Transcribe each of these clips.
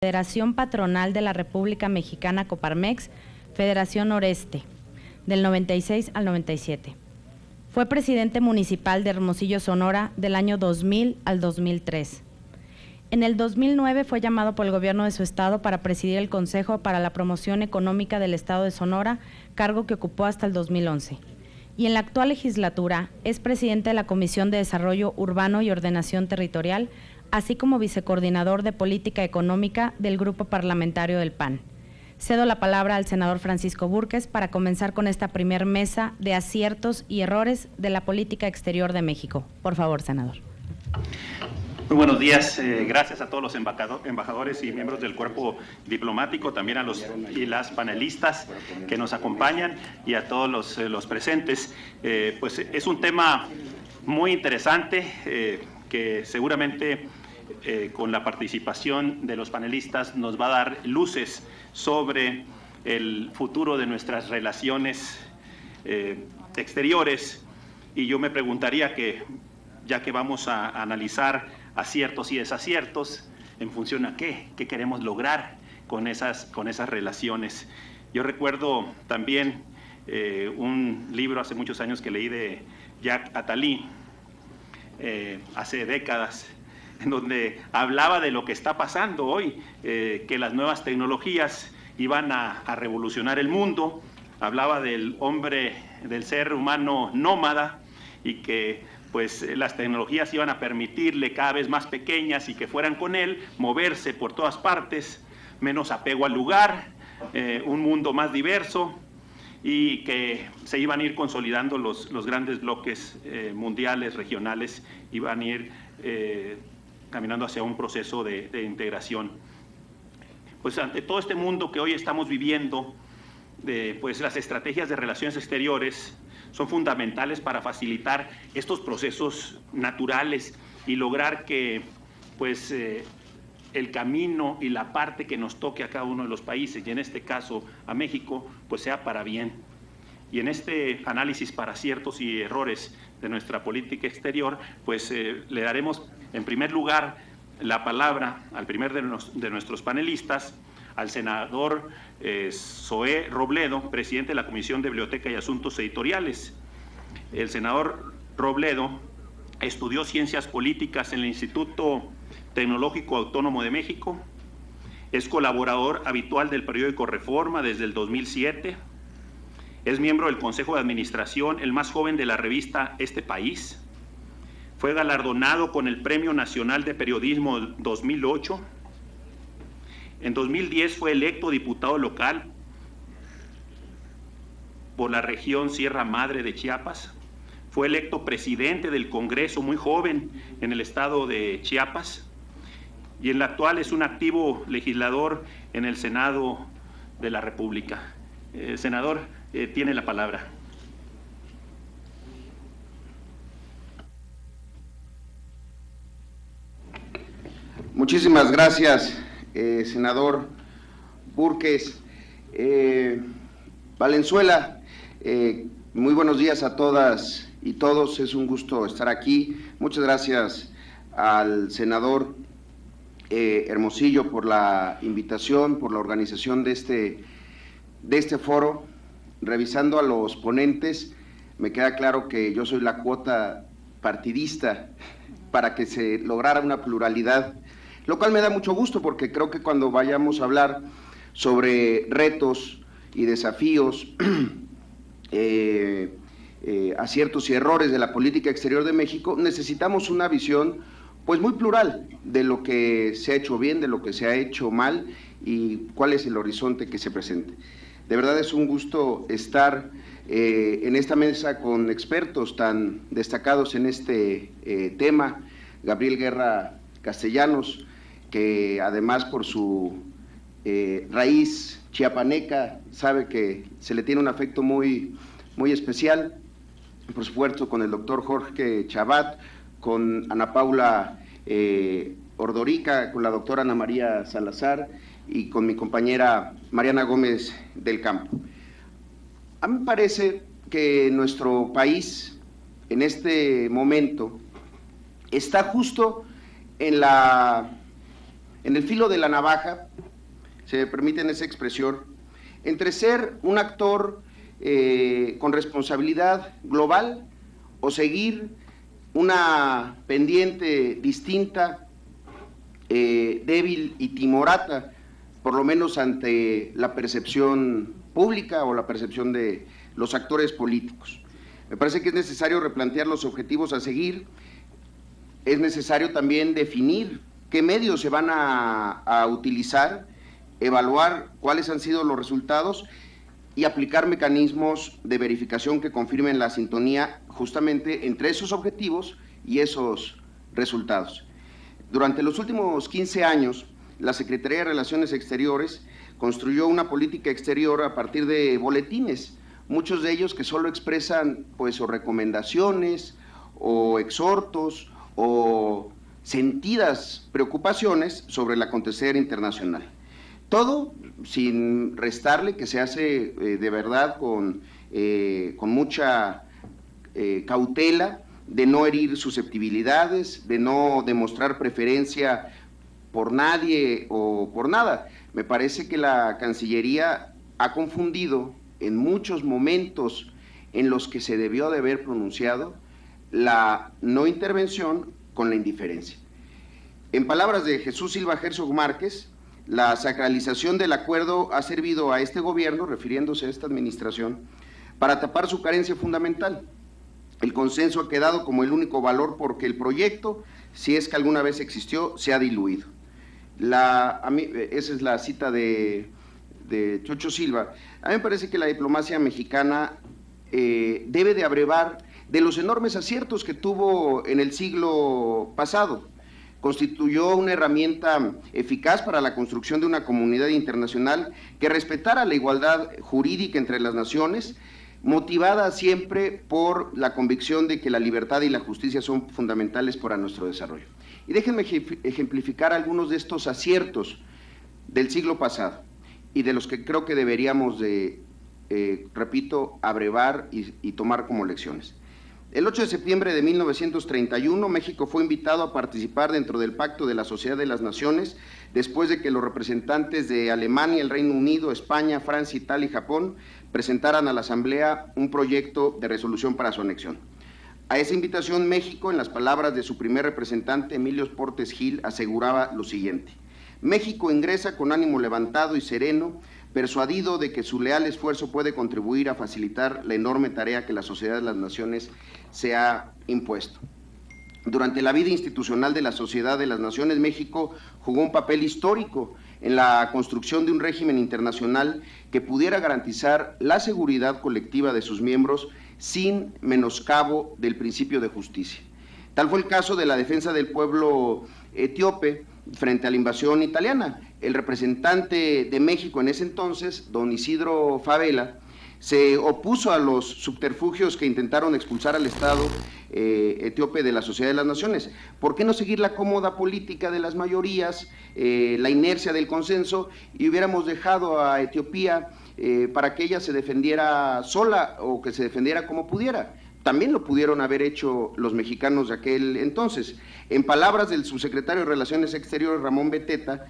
Federación Patronal de la República Mexicana Coparmex, Federación Noreste, del 96 al 97. Fue presidente municipal de Hermosillo, Sonora, del año 2000 al 2003. En el 2009 fue llamado por el gobierno de su estado para presidir el Consejo para la Promoción Económica del Estado de Sonora, cargo que ocupó hasta el 2011. Y en la actual legislatura es presidente de la Comisión de Desarrollo Urbano y Ordenación Territorial, así como vicecoordinador de Política Económica del Grupo Parlamentario del PAN. Cedo la palabra al senador Francisco Búrquez para comenzar con esta primer mesa de aciertos y errores de la política exterior de México. Por favor, senador. Muy buenos días, gracias a todos los embajadores y miembros del cuerpo diplomático, también a los y las panelistas que nos acompañan y a todos los presentes. Pues es un tema muy interesante que seguramente con la participación de los panelistas nos va a dar luces sobre el futuro de nuestras relaciones exteriores. Y yo me preguntaría que, ya que vamos a analizar aciertos y desaciertos, en función a qué queremos lograr con esas relaciones. Yo recuerdo también un libro hace muchos años que leí de Jacques Attali, hace décadas, en donde hablaba de lo que está pasando hoy, que las nuevas tecnologías iban a revolucionar el mundo. Hablaba del hombre, del ser humano nómada, y que pues las tecnologías iban a permitirle cada vez más pequeñas y que fueran con él, moverse por todas partes, menos apego al lugar, un mundo más diverso, y que se iban a ir consolidando los grandes bloques mundiales, regionales, iban a ir caminando hacia un proceso de integración. Pues ante todo este mundo que hoy estamos viviendo, pues las estrategias de relaciones exteriores son fundamentales para facilitar estos procesos naturales y lograr que pues el camino y la parte que nos toque a cada uno de los países, y en este caso a México, pues sea para bien. Y en este análisis para aciertos y errores de nuestra política exterior, pues le daremos en primer lugar la palabra al primer de nuestros panelistas, al senador Zoé Robledo, presidente de la Comisión de Biblioteca y Asuntos Editoriales. El senador Robledo estudió Ciencias Políticas en el Instituto Tecnológico Autónomo de México, es colaborador habitual del periódico Reforma desde el 2007, es miembro del Consejo de Administración, el más joven de la revista Este País, fue galardonado con el Premio Nacional de Periodismo 2008, en 2010 fue electo diputado local por la región Sierra Madre de Chiapas, fue electo presidente del Congreso muy joven en el estado de Chiapas, y en la actual es un activo legislador en el Senado de la República. Senador, tiene la palabra. Muchísimas gracias, senador Búrquez. Valenzuela, muy buenos días a todas y todos, es un gusto estar aquí. Muchas gracias al senador Hermosillo por la invitación, por la organización de este foro. Revisando a los ponentes, me queda claro que yo soy la cuota partidista para que se lograra una pluralidad, lo cual me da mucho gusto porque creo que cuando vayamos a hablar sobre retos y desafíos, aciertos y errores de la política exterior de México, necesitamos una visión pues muy plural de lo que se ha hecho bien, de lo que se ha hecho mal y cuál es el horizonte que se presente. De verdad es un gusto estar en esta mesa con expertos tan destacados en este tema. Gabriel Guerra Castellanos, que además por su raíz chiapaneca sabe que se le tiene un afecto muy especial. Por supuesto con el doctor Jorge Chabat, con Ana Paula Ordorica, con la doctora Ana María Salazar y con mi compañera Mariana Gómez del Campo. A mí me parece que nuestro país en este momento está justo en el filo de la navaja se me permiten esa expresión, entre ser un actor con responsabilidad global o seguir una pendiente distinta, débil y timorata, por lo menos ante la percepción pública o la percepción de los actores políticos. Me parece que es necesario replantear los objetivos a seguir, es necesario también definir qué medios se van a utilizar, evaluar cuáles han sido los resultados y aplicar mecanismos de verificación que confirmen la sintonía justamente entre esos objetivos y esos resultados. Durante los últimos 15 años, la Secretaría de Relaciones Exteriores construyó una política exterior a partir de boletines, muchos de ellos que solo expresan pues o recomendaciones o exhortos o sentidas preocupaciones sobre el acontecer internacional. Todo sin restarle que se hace de verdad con mucha cautela, de no herir susceptibilidades, de no demostrar preferencia por nadie o por nada. Me parece que la Cancillería ha confundido en muchos momentos en los que se debió de haber pronunciado la no intervención con la indiferencia. En palabras de Jesús Silva Herzog Márquez, la sacralización del acuerdo ha servido a este gobierno, refiriéndose a esta administración, para tapar su carencia fundamental. El consenso ha quedado como el único valor porque el proyecto, si es que alguna vez existió, se ha diluido. Esa es la cita de Chocho Silva. A mí me parece que la diplomacia mexicana debe de abrevar de los enormes aciertos que tuvo en el siglo pasado. Constituyó una herramienta eficaz para la construcción de una comunidad internacional que respetara la igualdad jurídica entre las naciones, motivada siempre por la convicción de que la libertad y la justicia son fundamentales para nuestro desarrollo. Y déjenme ejemplificar algunos de estos aciertos del siglo pasado y de los que creo que deberíamos de, repito, abrevar y tomar como lecciones. El 8 de septiembre de 1931, México fue invitado a participar dentro del Pacto de la Sociedad de las Naciones, después de que los representantes de Alemania, el Reino Unido, España, Francia, Italia y Japón presentaran a la Asamblea un proyecto de resolución para su anexión. A esa invitación, México, en las palabras de su primer representante, Emilio Portes Gil, aseguraba lo siguiente: México ingresa con ánimo levantado y sereno, persuadido de que su leal esfuerzo puede contribuir a facilitar la enorme tarea que la Sociedad de las Naciones se ha impuesto. Durante la vida institucional de la Sociedad de las Naciones, México jugó un papel histórico en la construcción de un régimen internacional que pudiera garantizar la seguridad colectiva de sus miembros sin menoscabo del principio de justicia. Tal fue el caso de la defensa del pueblo etíope frente a la invasión italiana. El representante de México en ese entonces, don Isidro Fabela, se opuso a los subterfugios que intentaron expulsar al Estado etíope de la Sociedad de las Naciones. ¿Por qué no seguir la cómoda política de las mayorías, la inercia del consenso, y hubiéramos dejado a Etiopía para que ella se defendiera sola o que se defendiera como pudiera? También lo pudieron haber hecho los mexicanos de aquel entonces. En palabras del subsecretario de Relaciones Exteriores, Ramón Beteta,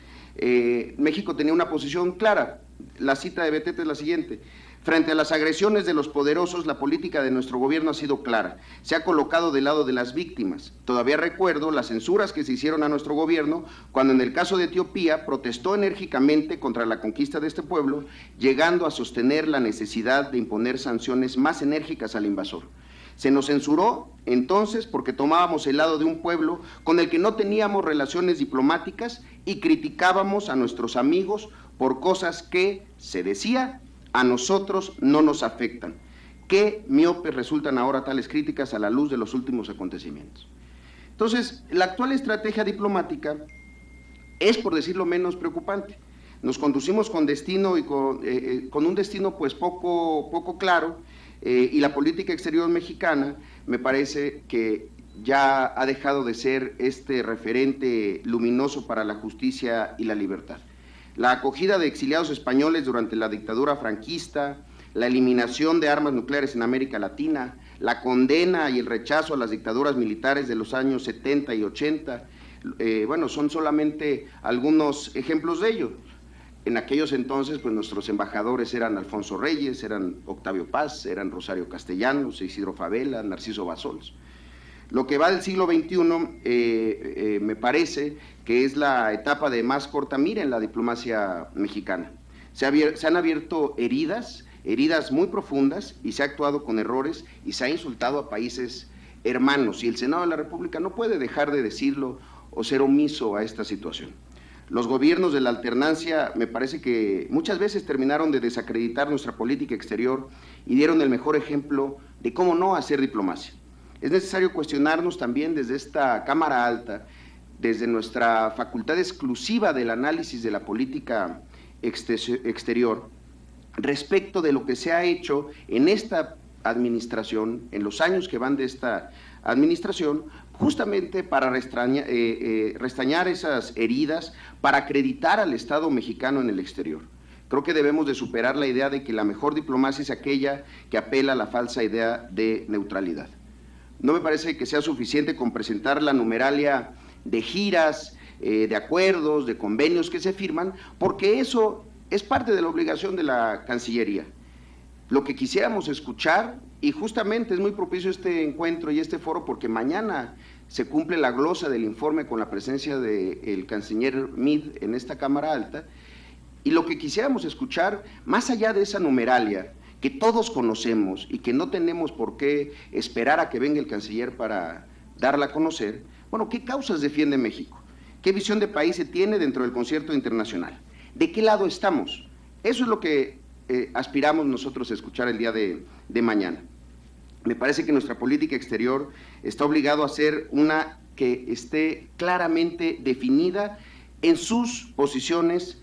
México tenía una posición clara. La cita de Beteta es la siguiente: frente a las agresiones de los poderosos, la política de nuestro gobierno ha sido clara. Se ha colocado del lado de las víctimas. Todavía recuerdo las censuras que se hicieron a nuestro gobierno cuando en el caso de Etiopía protestó enérgicamente contra la conquista de este pueblo, llegando a sostener la necesidad de imponer sanciones más enérgicas al invasor. Se nos censuró entonces porque tomábamos el lado de un pueblo con el que no teníamos relaciones diplomáticas y criticábamos a nuestros amigos por cosas que, se decía, a nosotros no nos afectan. Qué miopes resultan ahora tales críticas a la luz de los últimos acontecimientos. Entonces, la actual estrategia diplomática es, por decirlo menos, preocupante. Nos conducimos con destino y con un destino pues poco claro, y la política exterior mexicana me parece que ya ha dejado de ser este referente luminoso para la justicia y la libertad. La acogida de exiliados españoles durante la dictadura franquista, la eliminación de armas nucleares en América Latina, la condena y el rechazo a las dictaduras militares de los años 70 y 80, son solamente algunos ejemplos de ello. En aquellos entonces, pues nuestros embajadores eran Alfonso Reyes, eran Octavio Paz, eran Rosario Castellanos, Isidro Favela, Narciso Bassols. Lo que va del siglo XXI me parece que es la etapa de más corta mira en la diplomacia mexicana. Se han abierto heridas muy profundas, y se ha actuado con errores y se ha insultado a países hermanos, y el Senado de la República no puede dejar de decirlo o ser omiso a esta situación. Los gobiernos de la alternancia me parece que muchas veces terminaron de desacreditar nuestra política exterior y dieron el mejor ejemplo de cómo no hacer diplomacia. Es necesario cuestionarnos también desde esta Cámara Alta, desde nuestra facultad exclusiva del análisis de la política exterior, respecto de lo que se ha hecho en esta administración, en los años que van de esta administración, justamente para restañar esas heridas, para acreditar al Estado mexicano en el exterior. Creo que debemos de superar la idea de que la mejor diplomacia es aquella que apela a la falsa idea de neutralidad. No me parece que sea suficiente con presentar la numeralia de giras, de acuerdos, de convenios que se firman, porque eso es parte de la obligación de la Cancillería. Lo que quisiéramos escuchar, y justamente es muy propicio este encuentro y este foro porque mañana se cumple la glosa del informe con la presencia del canciller Meade en esta Cámara Alta, y lo que quisiéramos escuchar, más allá de esa numeralia que todos conocemos y que no tenemos por qué esperar a que venga el canciller para darla a conocer, bueno, ¿qué causas defiende México? ¿Qué visión de país se tiene dentro del concierto internacional? ¿De qué lado estamos? Eso es lo que aspiramos nosotros a escuchar el día de mañana. Me parece que nuestra política exterior está obligado a ser una que esté claramente definida en sus posiciones,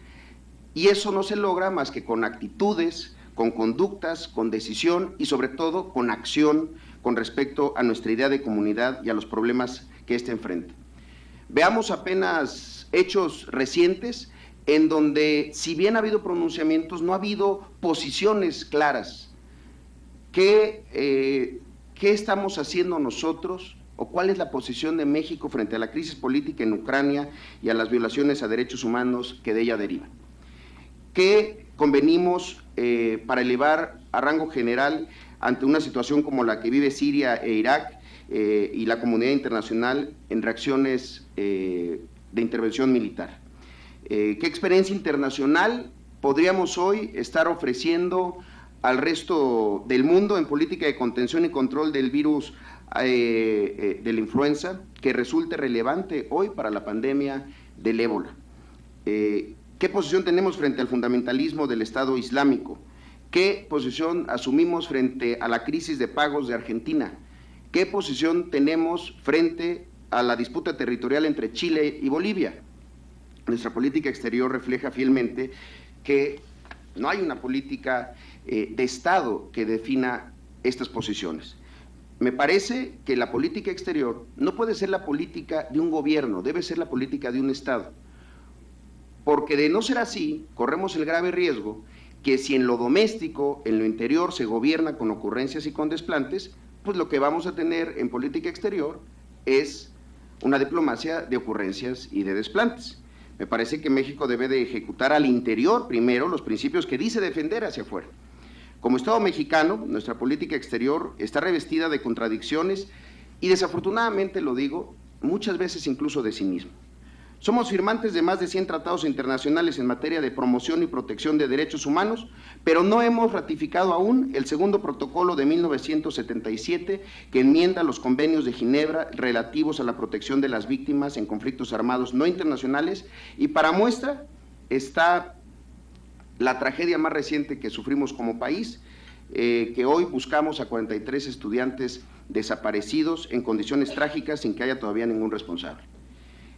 y eso no se logra más que con actitudes, con conductas, con decisión y sobre todo con acción con respecto a nuestra idea de comunidad y a los problemas que éste enfrenta. Veamos apenas hechos recientes en donde, si bien ha habido pronunciamientos, no ha habido posiciones claras. ¿Qué estamos haciendo nosotros o cuál es la posición de México frente a la crisis política en Ucrania y a las violaciones a derechos humanos que de ella derivan? ¿Qué convenimos para elevar a rango general ante una situación como la que vive Siria e Irak y la comunidad internacional en reacciones de intervención militar? ¿Qué experiencia internacional podríamos hoy estar ofreciendo al resto del mundo en política de contención y control del virus de la influenza que resulte relevante hoy para la pandemia del ébola? ¿Qué posición tenemos frente al fundamentalismo del Estado Islámico? ¿Qué posición asumimos frente a la crisis de pagos de Argentina? ¿Qué posición tenemos frente a la disputa territorial entre Chile y Bolivia? Nuestra política exterior refleja fielmente que no hay una política de Estado que defina estas posiciones. Me parece que la política exterior no puede ser la política de un gobierno, debe ser la política de un Estado. Porque de no ser así, corremos el grave riesgo que si en lo doméstico, en lo interior, se gobierna con ocurrencias y con desplantes, pues lo que vamos a tener en política exterior es una diplomacia de ocurrencias y de desplantes. Me parece que México debe de ejecutar al interior primero los principios que dice defender hacia afuera. Como Estado mexicano, nuestra política exterior está revestida de contradicciones y desafortunadamente, lo digo, muchas veces incluso de cinismo. Somos firmantes de más de 100 tratados internacionales en materia de promoción y protección de derechos humanos, pero no hemos ratificado aún el segundo protocolo de 1977 que enmienda los convenios de Ginebra relativos a la protección de las víctimas en conflictos armados no internacionales, y para muestra está la tragedia más reciente que sufrimos como país, que hoy buscamos a 43 estudiantes desaparecidos en condiciones trágicas sin que haya todavía ningún responsable.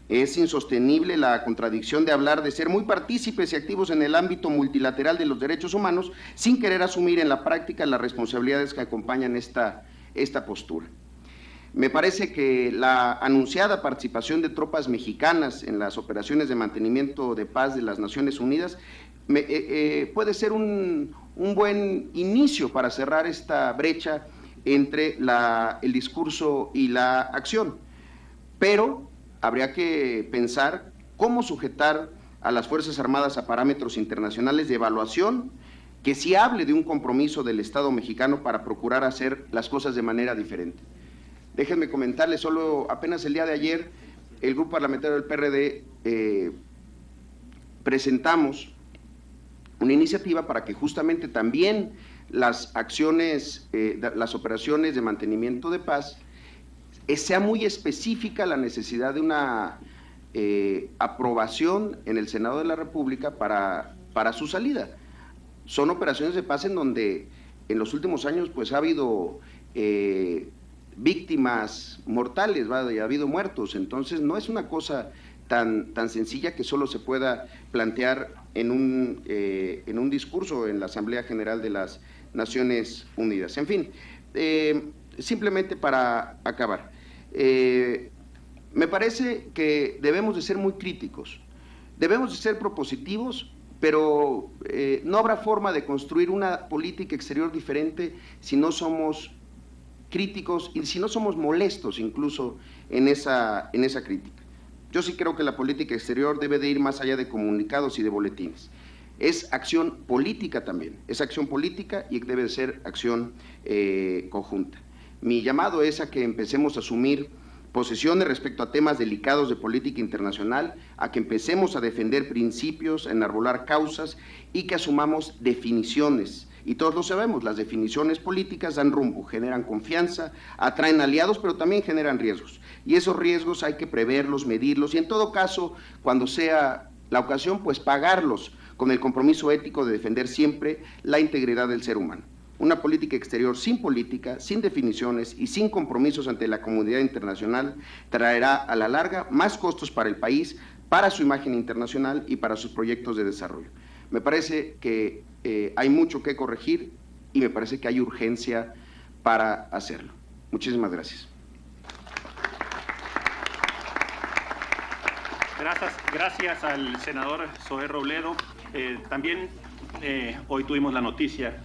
Es insostenible la contradicción de hablar de ser muy partícipes y activos en el ámbito multilateral de los derechos humanos sin querer asumir en la práctica las responsabilidades que acompañan esta postura. Me parece que la anunciada participación de tropas mexicanas en las operaciones de mantenimiento de paz de las Naciones Unidas puede ser un buen inicio para cerrar esta brecha entre el discurso y la acción, pero habría que pensar cómo sujetar a las Fuerzas Armadas a parámetros internacionales de evaluación, que sí hable de un compromiso del Estado mexicano para procurar hacer las cosas de manera diferente. Déjenme comentarles, solo apenas el día de ayer, el Grupo Parlamentario del PRD presentamos una iniciativa para que justamente también las acciones, las operaciones de mantenimiento de paz, sea muy específica la necesidad de una aprobación en el Senado de la República para su salida. Son operaciones de paz en donde en los últimos años pues ha habido víctimas mortales, ha habido muertos, entonces no es una cosa tan sencilla que solo se pueda plantear en un discurso en la Asamblea General de las Naciones Unidas. En fin, simplemente para acabar, me parece que debemos de ser muy críticos, debemos de ser propositivos, pero no habrá forma de construir una política exterior diferente si no somos críticos y si no somos molestos incluso en esa crítica. Yo sí creo que la política exterior debe de ir más allá de comunicados y de boletines. Es acción política también, es acción política y debe de ser acción conjunta. Mi llamado es a que empecemos a asumir posiciones respecto a temas delicados de política internacional, a que empecemos a defender principios, a enarbolar causas y que asumamos definiciones. Y todos lo sabemos, las definiciones políticas dan rumbo, generan confianza, atraen aliados, pero también generan riesgos. Y esos riesgos hay que preverlos, medirlos y en todo caso, cuando sea la ocasión, pues pagarlos con el compromiso ético de defender siempre la integridad del ser humano. Una política exterior sin política, sin definiciones y sin compromisos ante la comunidad internacional traerá a la larga más costos para el país, para su imagen internacional y para sus proyectos de desarrollo. Me parece que hay mucho que corregir y me parece que hay urgencia para hacerlo. Muchísimas gracias. Gracias al senador Zoé Robledo. También hoy tuvimos la noticia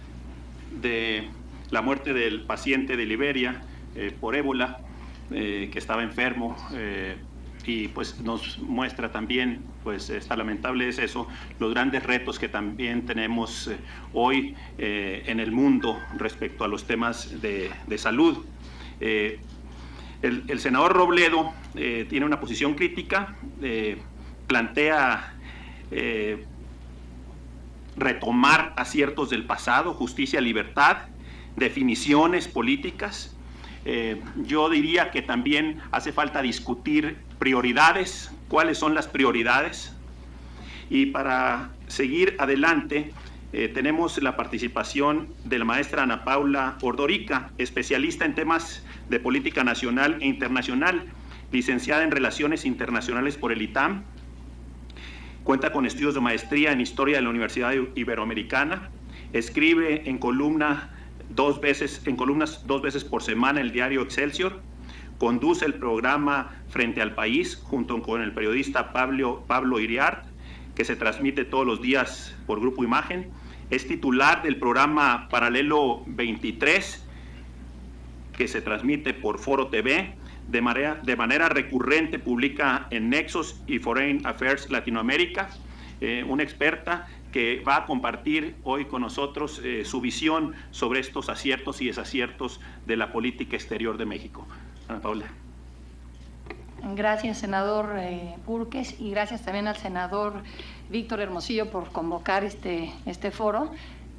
de la muerte del paciente de Liberia por ébola, que estaba enfermo, y pues nos muestra también, pues está lamentable es eso, los grandes retos que también tenemos hoy en el mundo respecto a los temas de salud. El senador Robledo tiene una posición crítica, plantea retomar aciertos del pasado, justicia, libertad, definiciones políticas. Yo diría que también hace falta discutir prioridades, cuáles son las prioridades. Y para seguir adelante, tenemos la participación de la maestra Ana Paula Ordorica, especialista en temas de política nacional e internacional, licenciada en Relaciones Internacionales por el ITAM. Cuenta con estudios de maestría en Historia de la Universidad Iberoamericana. Escribe en columnas dos veces por semana en el diario Excelsior. Conduce el programa Frente al País junto con el periodista Pablo Iriart, que se transmite todos los días por Grupo Imagen. Es titular del programa Paralelo 23, que se transmite por Foro TV. De manera recurrente publica en Nexos y Foreign Affairs Latinoamérica, una experta que va a compartir hoy con nosotros su visión sobre estos aciertos y desaciertos de la política exterior de México. Ana Paula. Gracias, senador Purques, y gracias también al senador Víctor Hermosillo por convocar este foro.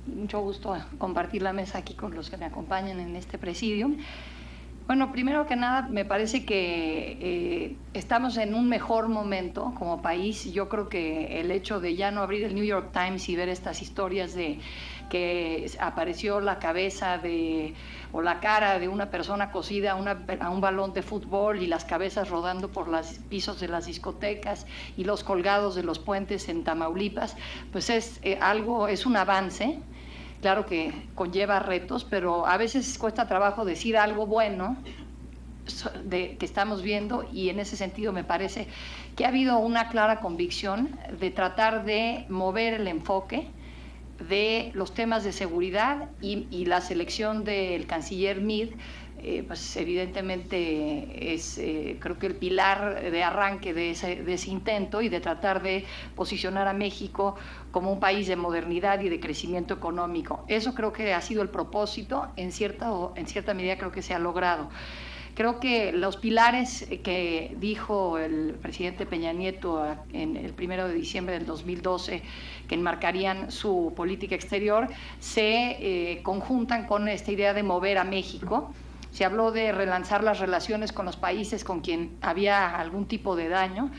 Mucho gusto compartir la mesa aquí con los que me acompañan en este presidium. Bueno, primero que nada, me parece que estamos en un mejor momento como país. Yo creo que el hecho de ya no abrir el New York Times y ver estas historias de que apareció la cabeza o la cara de una persona cosida a un balón de fútbol y las cabezas rodando por los pisos de las discotecas y los colgados de los puentes en Tamaulipas, pues es un avance. Claro que conlleva retos, pero a veces cuesta trabajo decir algo bueno que estamos viendo, y en ese sentido me parece que ha habido una clara convicción de tratar de mover el enfoque de los temas de seguridad y la selección del canciller Meade pues evidentemente es creo que el pilar de arranque de ese intento y de tratar de posicionar a México como un país de modernidad y de crecimiento económico. Eso creo que ha sido el propósito, en cierta medida creo que se ha logrado. Creo que los pilares que dijo el presidente Peña Nieto en el 1 de diciembre del 2012, que enmarcarían su política exterior, se conjuntan con esta idea de mover a México. Se habló de relanzar las relaciones con los países con quien había algún tipo de daño,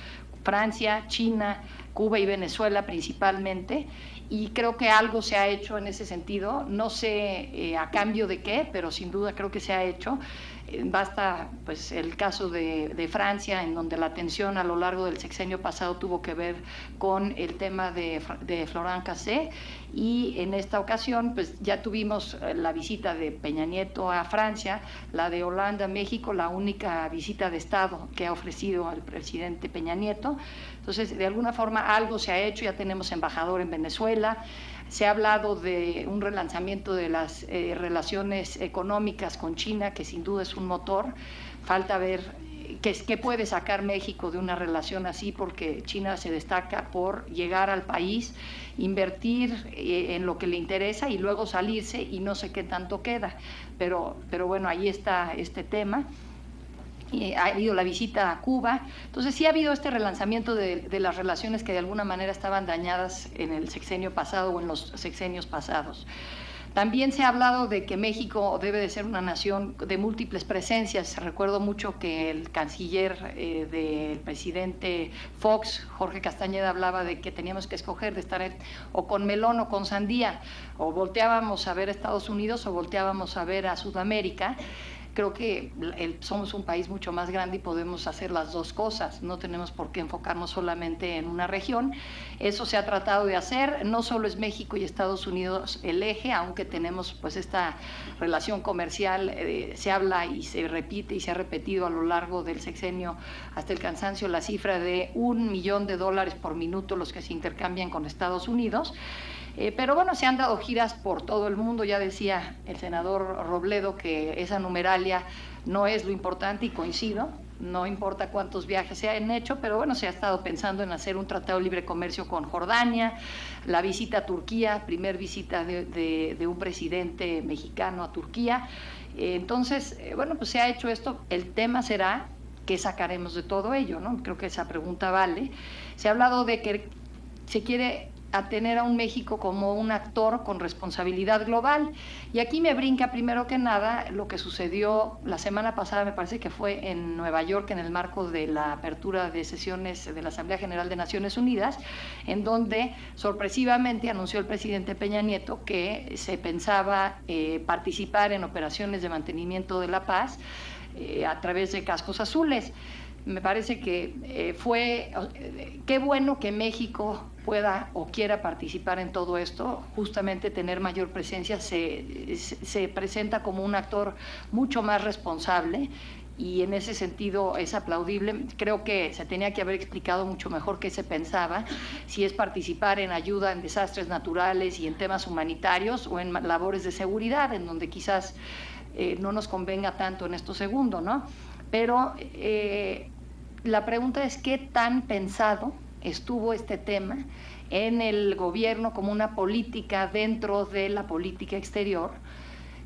Francia, China, Cuba y Venezuela principalmente, y creo que algo se ha hecho en ese sentido, no sé a cambio de qué, pero sin duda creo que se ha hecho. Basta pues el caso de Francia, en donde la atención a lo largo del sexenio pasado tuvo que ver con el tema de Florent Cassé, y en esta ocasión pues ya tuvimos la visita de Peña Nieto a Francia, la de Hollande a México, la única visita de Estado que ha ofrecido al presidente Peña Nieto. Entonces, de alguna forma algo se ha hecho, ya tenemos embajador en Venezuela. Se ha hablado de un relanzamiento de las relaciones económicas con China, que sin duda es un motor. Falta ver qué puede sacar México de una relación así, porque China se destaca por llegar al país, invertir en lo que le interesa y luego salirse, y no sé qué tanto queda. Pero bueno, ahí está este tema. Ha habido la visita a Cuba. Entonces sí ha habido este relanzamiento de las relaciones que de alguna manera estaban dañadas en el sexenio pasado o en los sexenios pasados. También se ha hablado de que México debe de ser una nación de múltiples presencias. Recuerdo mucho que el canciller del presidente Fox, Jorge Castañeda, hablaba de que teníamos que escoger de estar o con melón o con sandía, o volteábamos a ver a Estados Unidos o volteábamos a ver a Sudamérica. Creo que somos un país mucho más grande y podemos hacer las dos cosas, no tenemos por qué enfocarnos solamente en una región. Eso se ha tratado de hacer, no solo es México y Estados Unidos el eje, aunque tenemos pues esta relación comercial, se habla y se repite y se ha repetido a lo largo del sexenio hasta el cansancio la cifra de $1 millón por minuto los que se intercambian con Estados Unidos. Pero bueno, se han dado giras por todo el mundo. Ya decía el senador Robledo que esa numeralia no es lo importante, y coincido. No importa cuántos viajes se han hecho, pero bueno, se ha estado pensando en hacer un tratado de libre comercio con Jordania, la visita a Turquía, primer visita de un presidente mexicano a Turquía. Entonces, bueno, pues se ha hecho esto. El tema será qué sacaremos de todo ello, ¿no? Creo que esa pregunta vale. Se ha hablado de que se quiere a tener a un México como un actor con responsabilidad global. Y aquí me brinca primero que nada lo que sucedió la semana pasada, me parece que fue en Nueva York, en el marco de la apertura de sesiones de la Asamblea General de Naciones Unidas, en donde sorpresivamente anunció el presidente Peña Nieto que se pensaba participar en operaciones de mantenimiento de la paz a través de cascos azules. Me parece que qué bueno que México pueda o quiera participar en todo esto. Justamente tener mayor presencia se presenta como un actor mucho más responsable, y en ese sentido es aplaudible. Creo que se tenía que haber explicado mucho mejor qué se pensaba, si es participar en ayuda en desastres naturales y en temas humanitarios, o en labores de seguridad, en donde quizás no nos convenga tanto en esto segundo, ¿no? Pero la pregunta es qué tan pensado estuvo este tema en el gobierno como una política dentro de la política exterior.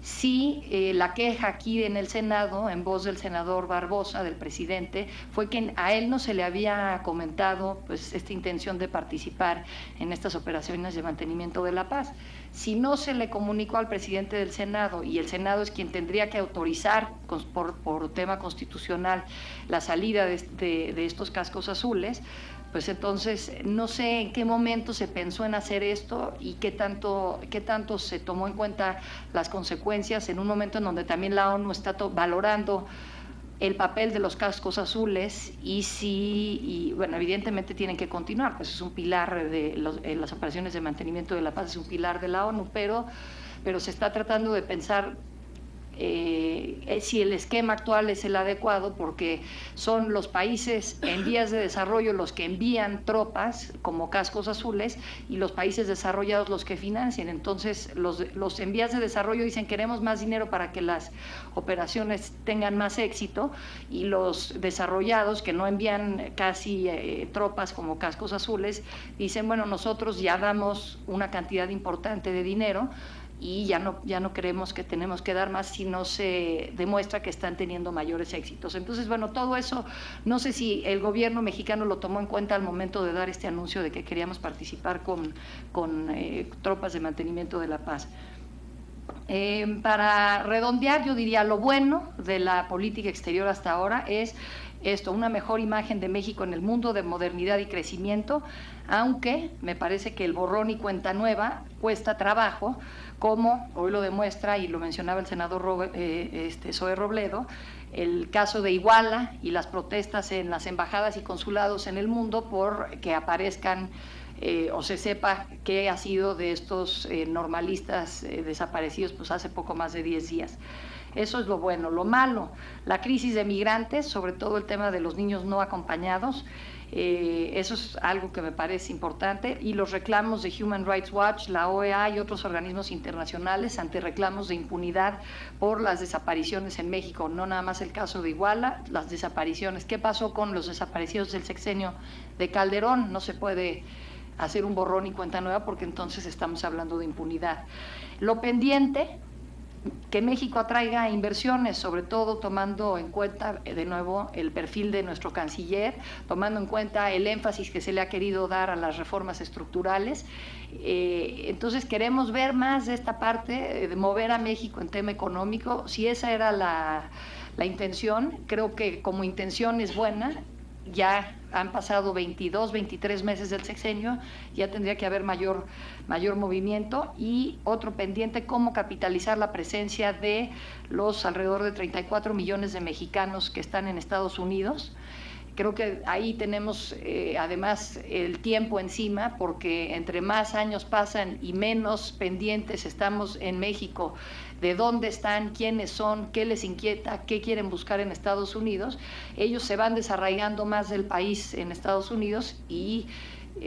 Sí, la queja aquí en el Senado, en voz del senador Barbosa, del presidente, fue que a él no se le había comentado pues esta intención de participar en estas operaciones de mantenimiento de la paz. Si no se le comunicó al presidente del Senado, y el Senado es quien tendría que autorizar por tema constitucional la salida de estos cascos azules, pues entonces no sé en qué momento se pensó en hacer esto y qué tanto se tomó en cuenta las consecuencias en un momento en donde también la ONU está valorando el papel de los cascos azules, y bueno, evidentemente tienen que continuar, pues es un pilar de las operaciones de mantenimiento de la paz, es un pilar de la ONU, pero se está tratando de pensar si el esquema actual es el adecuado, porque son los países en vías de desarrollo los que envían tropas como cascos azules y los países desarrollados los que financian. Entonces los en vías de desarrollo dicen queremos más dinero para que las operaciones tengan más éxito, y los desarrollados que no envían casi tropas como cascos azules dicen bueno, nosotros ya damos una cantidad importante de dinero y ya no creemos que tenemos que dar más si no se demuestra que están teniendo mayores éxitos. Entonces, bueno, todo eso, no sé si el gobierno mexicano lo tomó en cuenta al momento de dar este anuncio de que queríamos participar con tropas de mantenimiento de la paz. Para redondear, yo diría lo bueno de la política exterior hasta ahora es esto, una mejor imagen de México en el mundo, de modernidad y crecimiento, aunque me parece que el borrón y cuenta nueva cuesta trabajo, como hoy lo demuestra y lo mencionaba el senador Zoe Robledo, el caso de Iguala y las protestas en las embajadas y consulados en el mundo por que aparezcan o se sepa qué ha sido de estos normalistas desaparecidos pues hace poco más de 10 días. Eso es lo bueno. Lo malo, la crisis de migrantes, sobre todo el tema de los niños no acompañados, eso es algo que me parece importante, y los reclamos de Human Rights Watch, la OEA y otros organismos internacionales ante reclamos de impunidad por las desapariciones en México, no nada más el caso de Iguala, las desapariciones. ¿Qué pasó con los desaparecidos del sexenio de Calderón? No se puede hacer un borrón y cuenta nueva porque entonces estamos hablando de impunidad. Lo pendiente, que México atraiga inversiones, sobre todo tomando en cuenta de nuevo el perfil de nuestro canciller, tomando en cuenta el énfasis que se le ha querido dar a las reformas estructurales. Entonces queremos ver más de esta parte, de mover a México en tema económico. Si esa era la intención, creo que como intención es buena. Ya han pasado 22, 23 meses del sexenio, ya tendría que haber mayor movimiento. Y otro pendiente, cómo capitalizar la presencia de los alrededor de 34 millones de mexicanos que están en Estados Unidos. Creo que ahí tenemos además el tiempo encima, porque entre más años pasan y menos pendientes estamos en México de dónde están, quiénes son, qué les inquieta, qué quieren buscar en Estados Unidos. Ellos se van desarraigando más del país en Estados Unidos y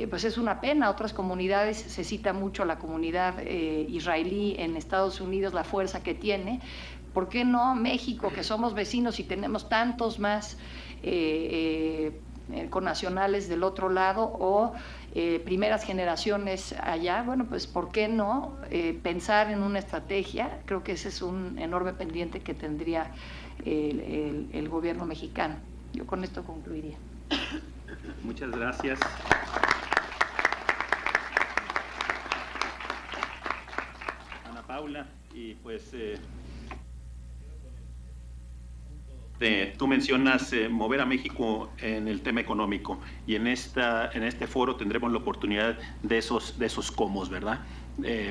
pues es una pena. Otras comunidades, se cita mucho la comunidad israelí en Estados Unidos, la fuerza que tiene. ¿Por qué no México, que somos vecinos y tenemos tantos más connacionales del otro lado o primeras generaciones allá? Bueno, pues ¿por qué no pensar en una estrategia? Creo que ese es un enorme pendiente que tendría el gobierno mexicano. Yo con esto concluiría. Muchas gracias. Ana Paula, y pues tú mencionas mover a México en el tema económico, y en este foro tendremos la oportunidad de esos cómo, ¿verdad?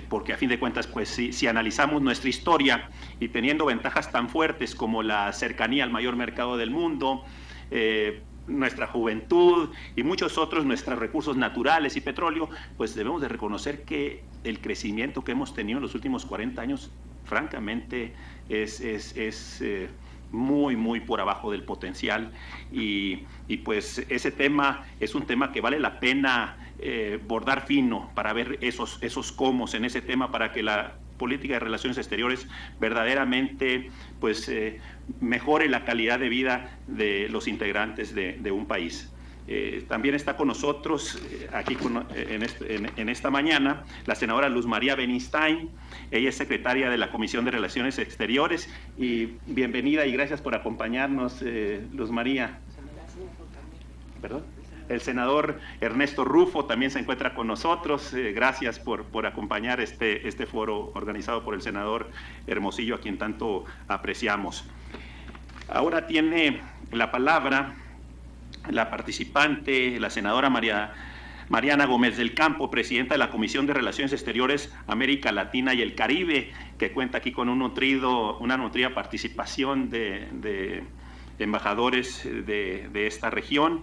Porque a fin de cuentas, pues si analizamos nuestra historia y teniendo ventajas tan fuertes como la cercanía al mayor mercado del mundo, nuestra juventud y muchos otros, nuestros recursos naturales y petróleo, pues debemos de reconocer que el crecimiento que hemos tenido en los últimos 40 años, francamente, es muy por abajo del potencial, y pues ese tema es un tema que vale la pena bordar fino para ver esos cómo en ese tema, para que la política de relaciones exteriores verdaderamente pues mejore la calidad de vida de los integrantes de un país. También está con nosotros aquí en esta mañana la senadora Luz María Benistain. Ella es secretaria de la Comisión de Relaciones Exteriores, y bienvenida y gracias por acompañarnos, Luz María. ¿Perdón? El senador Ernesto Rufo también se encuentra con nosotros. Gracias por acompañar este foro organizado por el senador Hermosillo, a quien tanto apreciamos. Ahora tiene la palabra la participante, la senadora Mariana Gómez del Campo, presidenta de la Comisión de Relaciones Exteriores, América Latina y el Caribe, que cuenta aquí con una nutrida participación de embajadores de esta región.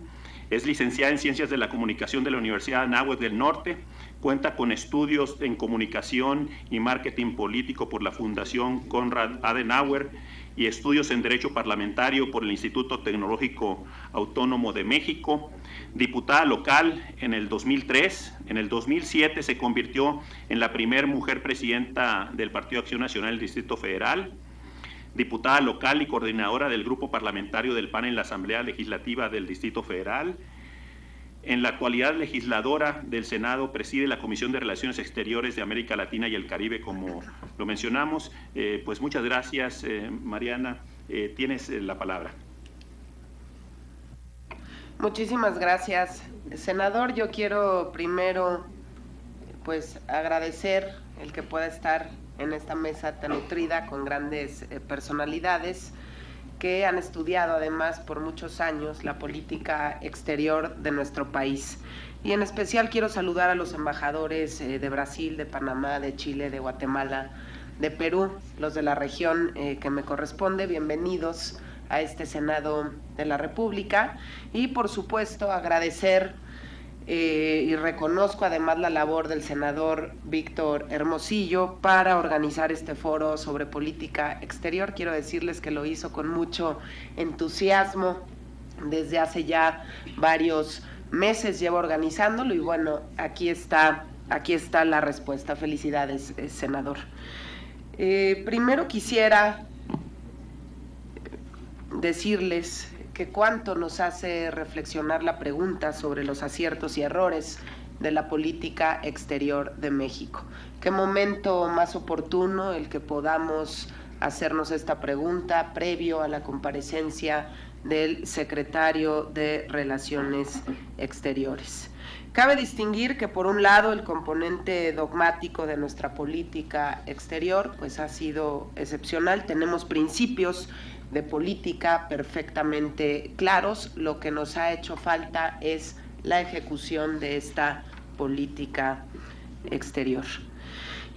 Es licenciada en Ciencias de la Comunicación de la Universidad Anáhuac del Norte, Cuenta con estudios en comunicación y marketing político por la Fundación Konrad Adenauer y estudios en Derecho Parlamentario por el Instituto Tecnológico Autónomo de México. Diputada local en el 2003, en el 2007 se convirtió en la primera mujer presidenta del Partido Acción Nacional del Distrito Federal. Diputada local y coordinadora del Grupo Parlamentario del PAN en la Asamblea Legislativa del Distrito Federal. En la actualidad, legisladora del Senado, preside la Comisión de Relaciones Exteriores de América Latina y el Caribe, como lo mencionamos. Pues muchas gracias, Mariana. Tienes la palabra. Muchísimas gracias, senador. Yo quiero primero, pues, agradecer el que pueda estar en esta mesa tan nutrida con grandes personalidades que han estudiado además por muchos años la política exterior de nuestro país. Y en especial quiero saludar a los embajadores de Brasil, de Panamá, de Chile, de Guatemala, de Perú, los de la región que me corresponde. Bienvenidos a este Senado de la República. Y por supuesto agradecer y reconozco además la labor del senador Víctor Hermosillo para organizar este foro sobre política exterior. Quiero decirles que lo hizo con mucho entusiasmo desde hace ya varios meses, lleva organizándolo y bueno, aquí está la respuesta. Felicidades, senador. Primero quisiera decirles que cuánto nos hace reflexionar la pregunta sobre los aciertos y errores de la política exterior de México. Qué momento más oportuno el que podamos hacernos esta pregunta previo a la comparecencia del secretario de Relaciones Exteriores. Cabe distinguir que por un lado el componente dogmático de nuestra política exterior pues ha sido excepcional, tenemos principios de política perfectamente claros, lo que nos ha hecho falta es la ejecución de esta política exterior.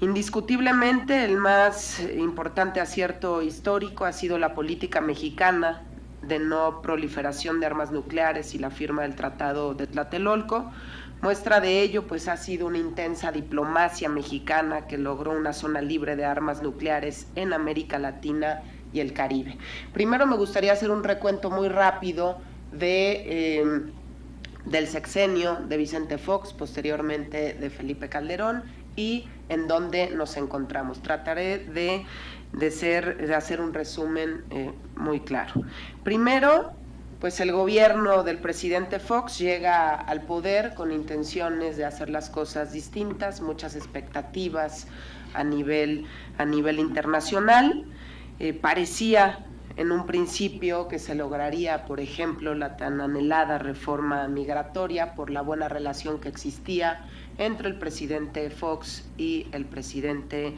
Indiscutiblemente el más importante acierto histórico ha sido la política mexicana de no proliferación de armas nucleares y la firma del Tratado de Tlatelolco. Muestra de ello pues ha sido una intensa diplomacia mexicana que logró una zona libre de armas nucleares en América Latina y el Caribe. Primero me gustaría hacer un recuento muy rápido del sexenio de Vicente Fox, posteriormente de Felipe Calderón, y en dónde nos encontramos. Trataré de hacer un resumen muy claro. Primero, pues el gobierno del presidente Fox llega al poder con intenciones de hacer las cosas distintas, muchas expectativas a nivel internacional. Parecía en un principio que se lograría, por ejemplo, la tan anhelada reforma migratoria por la buena relación que existía entre el presidente Fox y el presidente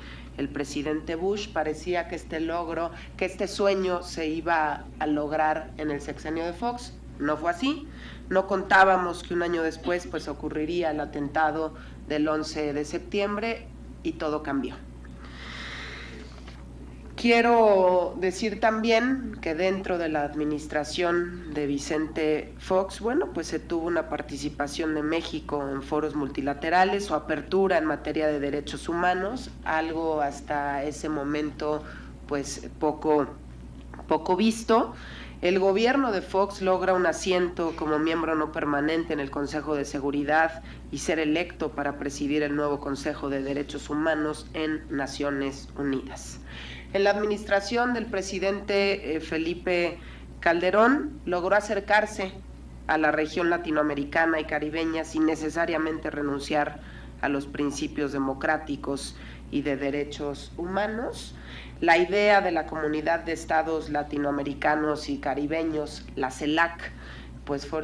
Bush. Parecía que este sueño se iba a lograr en el sexenio de Fox. No fue así. No contábamos que un año después pues ocurriría el atentado del 11 de septiembre y todo cambió. Quiero decir también que dentro de la administración de Vicente Fox, bueno, pues se tuvo una participación de México en foros multilaterales o apertura en materia de derechos humanos, algo hasta ese momento pues poco visto. El gobierno de Fox logra un asiento como miembro no permanente en el Consejo de Seguridad y ser electo para presidir el nuevo Consejo de Derechos Humanos en Naciones Unidas. En la administración del presidente Felipe Calderón logró acercarse a la región latinoamericana y caribeña sin necesariamente renunciar a los principios democráticos y de derechos humanos. La idea de la Comunidad de Estados Latinoamericanos y Caribeños, la CELAC, pues fue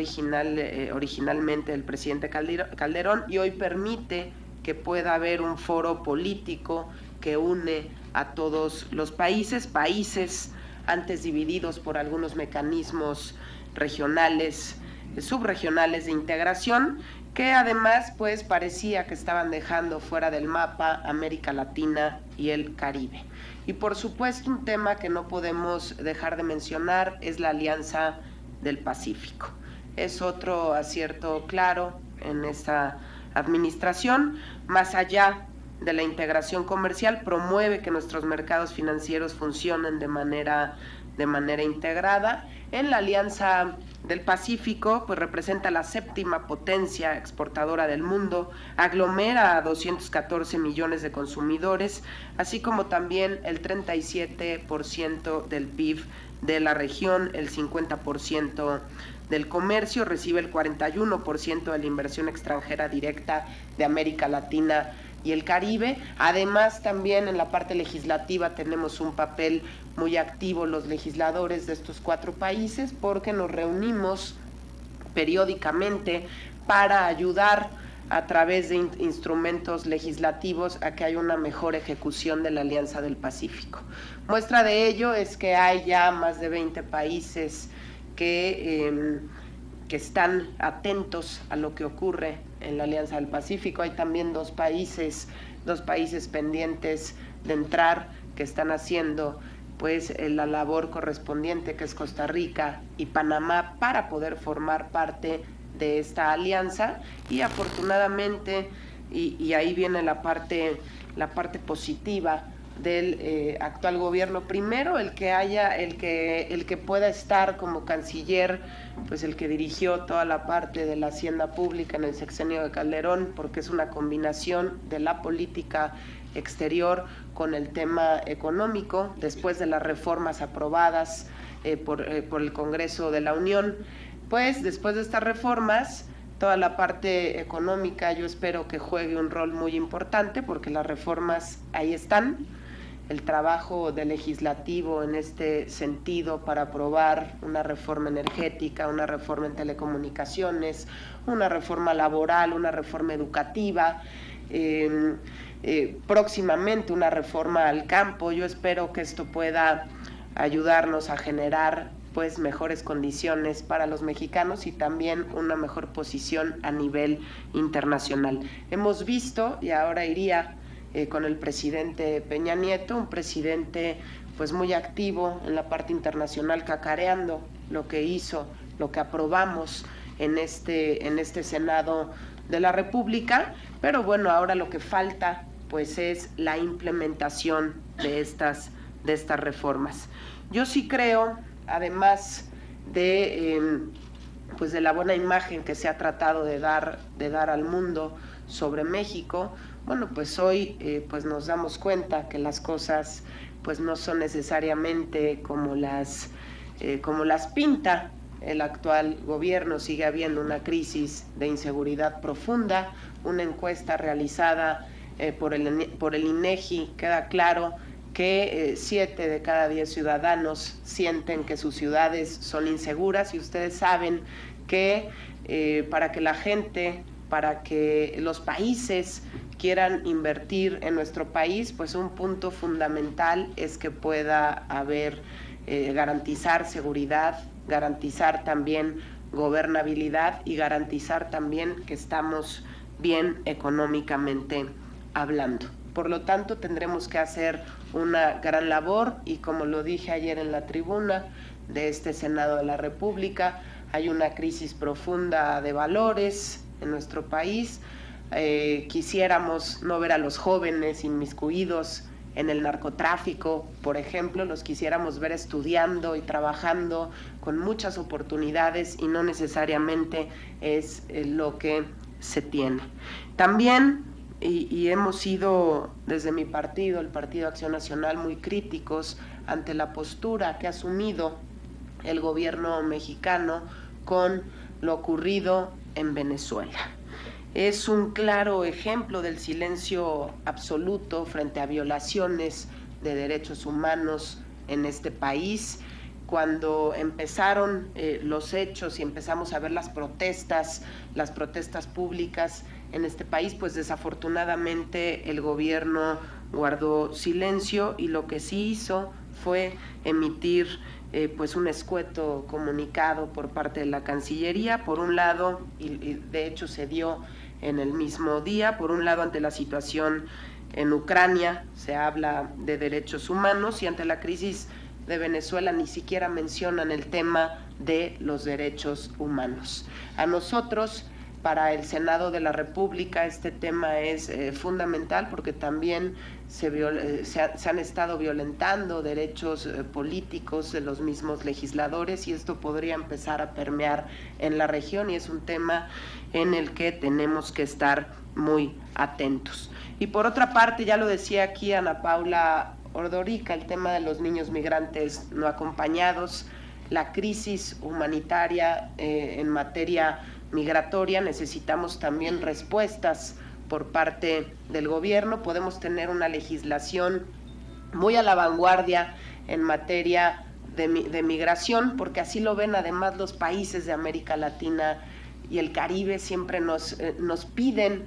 originalmente del presidente Calderón y hoy permite que pueda haber un foro político que une a todos los países antes divididos por algunos mecanismos regionales, subregionales de integración, que además pues parecía que estaban dejando fuera del mapa América Latina y el Caribe. Y por supuesto un tema que no podemos dejar de mencionar es la Alianza del Pacífico. Es otro acierto claro en esta administración. Más allá de la integración comercial, promueve que nuestros mercados financieros funcionen de manera integrada. En la Alianza del Pacífico, pues representa la 7ª potencia exportadora del mundo, aglomera a 214 millones de consumidores, así como también el 37% del PIB de la región, el 50% del comercio, recibe el 41% de la inversión extranjera directa de América Latina y el Caribe. Además, también en la parte legislativa tenemos un papel muy activo los legisladores de estos 4 países, porque nos reunimos periódicamente para ayudar a través de instrumentos legislativos a que haya una mejor ejecución de la Alianza del Pacífico. Muestra de ello es que hay ya más de 20 países que están atentos a lo que ocurre en la Alianza del Pacífico. Hay también dos países pendientes de entrar, que están haciendo pues la labor correspondiente, que es Costa Rica y Panamá, para poder formar parte de esta alianza. Y afortunadamente, y ahí viene la parte positiva del actual gobierno, primero el que pueda estar como canciller, pues el que dirigió toda la parte de la hacienda pública en el sexenio de Calderón, porque es una combinación de la política exterior con el tema económico, después de las reformas aprobadas por el Congreso de la Unión. Pues después de estas reformas, toda la parte económica yo espero que juegue un rol muy importante, porque las reformas ahí están. El trabajo del legislativo en este sentido para aprobar una reforma energética, una reforma en telecomunicaciones, una reforma laboral, una reforma educativa, próximamente una reforma al campo. Yo espero que esto pueda ayudarnos a generar pues mejores condiciones para los mexicanos y también una mejor posición a nivel internacional. Hemos visto, y ahora iría con el presidente Peña Nieto, un presidente pues muy activo en la parte internacional, cacareando lo que hizo, lo que aprobamos en este Senado de la República. Pero bueno, ahora lo que falta pues es la implementación de estas reformas. Yo sí creo, además de pues de la buena imagen que se ha tratado de dar al mundo sobre México, bueno, pues hoy pues nos damos cuenta que las cosas pues no son necesariamente como las pinta el actual gobierno. Sigue habiendo una crisis de inseguridad profunda. Una encuesta realizada por el INEGI queda claro que 7 de cada 10 ciudadanos sienten que sus ciudades son inseguras, y ustedes saben que para que los países quieran invertir en nuestro país, pues un punto fundamental es que pueda haber, garantizar seguridad, garantizar también gobernabilidad y garantizar también que estamos bien económicamente hablando. Por lo tanto, tendremos que hacer una gran labor, y como lo dije ayer en la tribuna de este Senado de la República, hay una crisis profunda de valores en nuestro país. Quisiéramos no ver a los jóvenes inmiscuidos en el narcotráfico, por ejemplo, los quisiéramos ver estudiando y trabajando con muchas oportunidades, y no necesariamente es lo que se tiene. También, y hemos sido desde mi partido, el Partido Acción Nacional, muy críticos ante la postura que ha asumido el gobierno mexicano con lo ocurrido en Venezuela. Es un claro ejemplo del silencio absoluto frente a violaciones de derechos humanos en este país. Cuando empezaron los hechos y empezamos a ver las protestas públicas en este país, pues desafortunadamente el gobierno guardó silencio, y lo que sí hizo fue emitir pues un escueto comunicado por parte de la Cancillería, por un lado, y de hecho se dio en el mismo día, por un lado ante la situación en Ucrania se habla de derechos humanos, y ante la crisis de Venezuela ni siquiera mencionan el tema de los derechos humanos. A nosotros Para el Senado de la República este tema es fundamental porque también se han estado violentando derechos políticos de los mismos legisladores y esto podría empezar a permear en la región y es un tema en el que tenemos que estar muy atentos. Y por otra parte, ya lo decía aquí Ana Paula Ordorica, el tema de los niños migrantes no acompañados, la crisis humanitaria en materia migratoria, necesitamos también respuestas por parte del gobierno. Podemos tener una legislación muy a la vanguardia en materia de migración, porque así lo ven además los países de América Latina y el Caribe. Siempre nos piden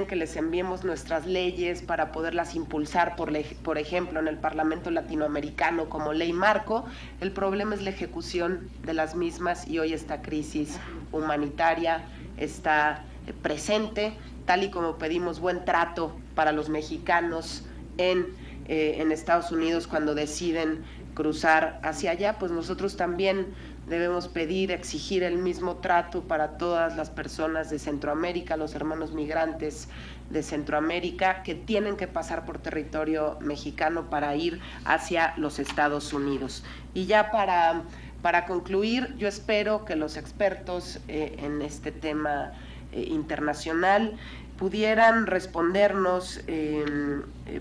que les enviemos nuestras leyes para poderlas impulsar, por ejemplo, en el Parlamento Latinoamericano como ley marco. El problema es la ejecución de las mismas y hoy esta crisis humanitaria está presente, tal y como pedimos buen trato para los mexicanos en Estados Unidos cuando deciden cruzar hacia allá, pues nosotros también debemos pedir, exigir el mismo trato para todas las personas de Centroamérica, los hermanos migrantes de Centroamérica que tienen que pasar por territorio mexicano para ir hacia los Estados Unidos. Y ya para concluir, yo espero que los expertos en este tema internacional pudieran respondernos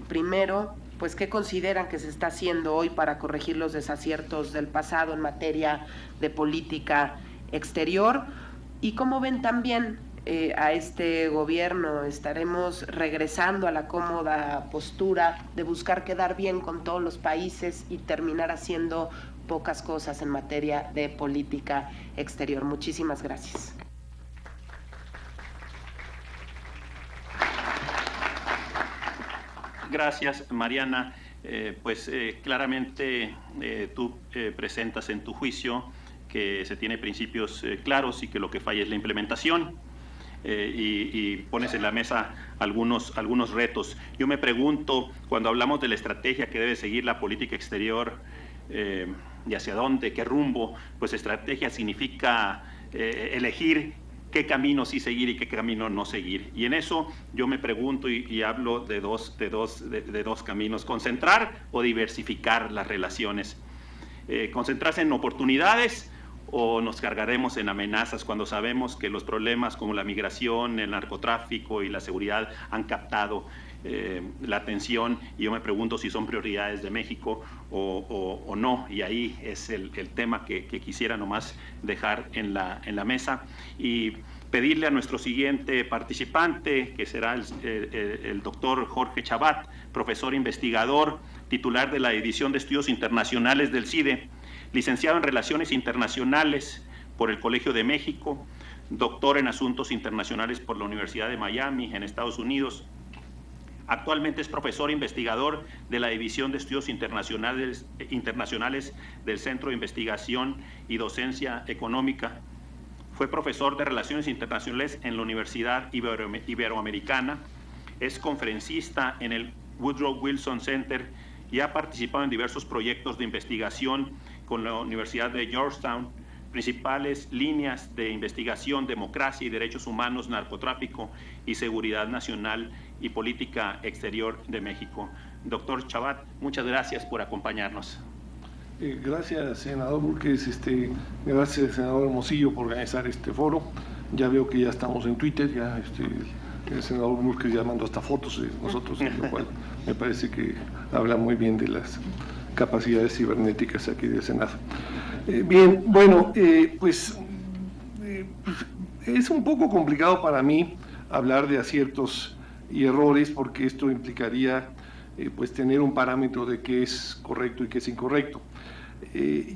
primero, pues qué consideran que se está haciendo hoy para corregir los desaciertos del pasado en materia de política exterior y cómo ven también a este gobierno. Estaremos regresando a la cómoda postura de buscar quedar bien con todos los países y terminar haciendo pocas cosas en materia de política exterior. Muchísimas gracias. Gracias, Mariana. Claramente tú presentas en tu juicio que se tiene principios claros y que lo que falla es la implementación y pones en la mesa algunos retos. Yo me pregunto, cuando hablamos de la estrategia que debe seguir la política exterior y hacia dónde, qué rumbo, pues estrategia significa elegir qué camino sí seguir y qué camino no seguir. Y en eso yo me pregunto y hablo de dos caminos: concentrar o diversificar las relaciones. Concentrarse en oportunidades o nos cargaremos en amenazas cuando sabemos que los problemas como la migración, el narcotráfico y la seguridad han captado la atención, y yo me pregunto si son prioridades de México o no, y ahí es el tema que quisiera nomás dejar en la mesa y pedirle a nuestro siguiente participante, que será el doctor Jorge Chabat, profesor investigador, titular de la División de Estudios Internacionales del CIDE, licenciado en Relaciones Internacionales por el Colegio de México, doctor en Asuntos Internacionales por la Universidad de Miami, en Estados Unidos. Actualmente es profesor investigador de la División de Estudios Internacionales del Centro de Investigación y Docencia Económica. Fue profesor de Relaciones Internacionales en la Universidad Iberoamericana. Es conferencista en el Woodrow Wilson Center y ha participado en diversos proyectos de investigación con la Universidad de Georgetown, principales líneas de investigación: democracia y derechos humanos, narcotráfico y seguridad nacional y política exterior de México. Doctor Chabat, muchas gracias por acompañarnos. Gracias, senador Márquez, gracias, senador Hermosillo, por organizar este foro. Ya veo que ya estamos en Twitter, ya el senador Márquez ya mandó hasta fotos de nosotros, lo cual me parece que habla muy bien de las capacidades cibernéticas aquí del Senado. Bien, bueno, es un poco complicado para mí hablar de aciertos y errores, porque esto implicaría tener un parámetro de qué es correcto y qué es incorrecto.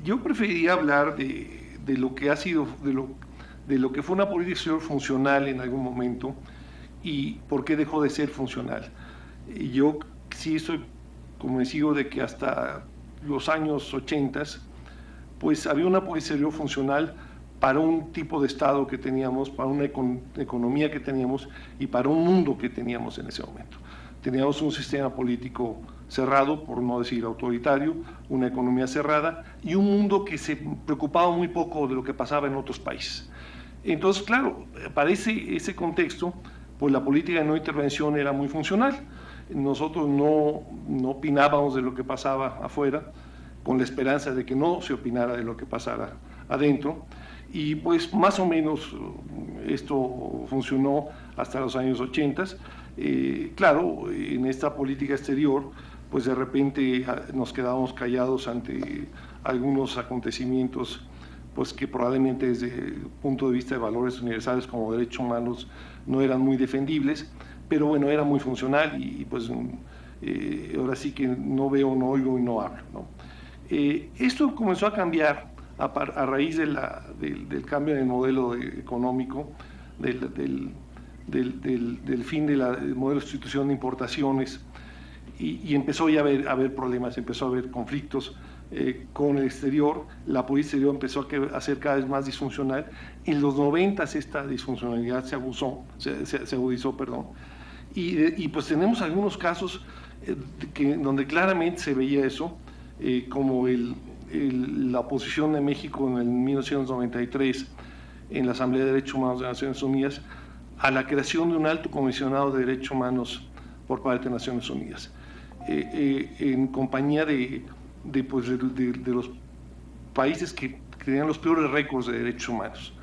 Yo preferiría hablar de lo que ha sido, de lo que fue una política exterior funcional en algún momento y por qué dejó de ser funcional. Y yo sí estoy convencido de que hasta los años 80 había una política exterior funcional para un tipo de Estado que teníamos, para una economía que teníamos y para un mundo que teníamos en ese momento. Teníamos un sistema político cerrado, por no decir autoritario, una economía cerrada y un mundo que se preocupaba muy poco de lo que pasaba en otros países. Entonces, claro, para ese contexto, pues la política de no intervención era muy funcional. Nosotros no opinábamos de lo que pasaba afuera, con la esperanza de que no se opinara de lo que pasara adentro, y pues más o menos esto funcionó hasta los años 80. Claro, en esta política exterior, pues de repente nos quedábamos callados ante algunos acontecimientos pues que probablemente desde el punto de vista de valores universales como derechos humanos no eran muy defendibles, pero bueno, era muy funcional y pues ahora sí que no veo, no oigo y no hablo, ¿no? Esto comenzó a cambiar a raíz del cambio en el modelo económico, del fin del modelo de sustitución de importaciones, y empezó ya a haber problemas, empezó a haber conflictos con el exterior. La política exterior empezó a ser cada vez más disfuncional. En los 90 esta disfuncionalidad se agudizó, y pues tenemos algunos casos donde claramente se veía eso, como la oposición de México en el 1993 en la Asamblea de Derechos Humanos de Naciones Unidas a la creación de un alto comisionado de derechos humanos por parte de Naciones Unidas, en compañía de los países que tenían los peores récords de derechos humanos.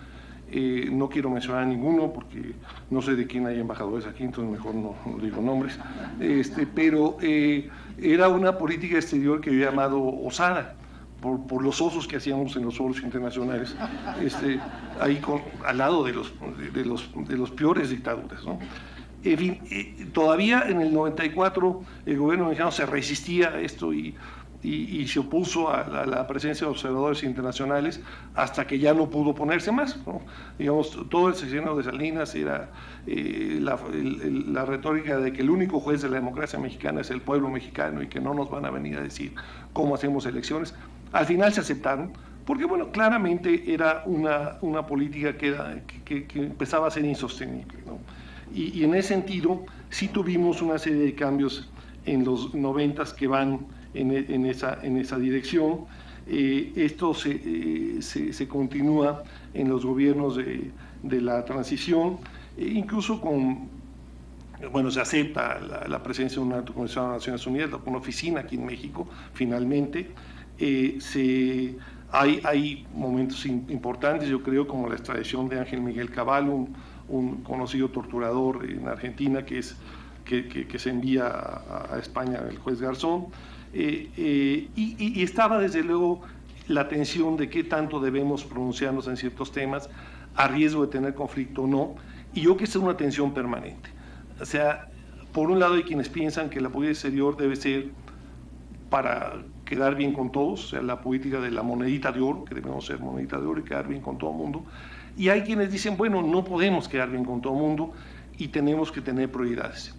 No quiero mencionar ninguno porque no sé de quién hay embajadores aquí, entonces mejor no digo nombres, pero era una política exterior que yo he llamado osada, por los osos que hacíamos en los foros internacionales, ahí al lado de los peores dictaduras, ¿no? En fin, todavía en el 94 el gobierno mexicano se resistía a esto y se opuso a la presencia de observadores internacionales hasta que ya no pudo ponerse más, ¿no? Digamos, todo el sexenio de Salinas era la retórica de que el único juez de la democracia mexicana es el pueblo mexicano y que no nos van a venir a decir cómo hacemos elecciones. Al final se aceptaron, porque bueno, claramente era una política que empezaba a ser insostenible, ¿no? Y en ese sentido sí tuvimos una serie de cambios en los 90 que van en esa dirección. Esto se continúa en los gobiernos de la transición, incluso se acepta la presencia de un alto comisionado de Naciones Unidas, una oficina aquí en México, finalmente. Hay momentos importantes, yo creo, como la extradición de Ángel Miguel Cabal, un conocido torturador en Argentina que se envía a España el juez Garzón, y estaba desde luego la tensión de qué tanto debemos pronunciarnos en ciertos temas a riesgo de tener conflicto o no, y yo creo que es una tensión permanente. O sea, por un lado hay quienes piensan que la política exterior debe ser para quedar bien con todos, o sea, la política de la monedita de oro, que debemos ser monedita de oro y quedar bien con todo el mundo, y hay quienes dicen, bueno, no podemos quedar bien con todo el mundo y tenemos que tener prioridades.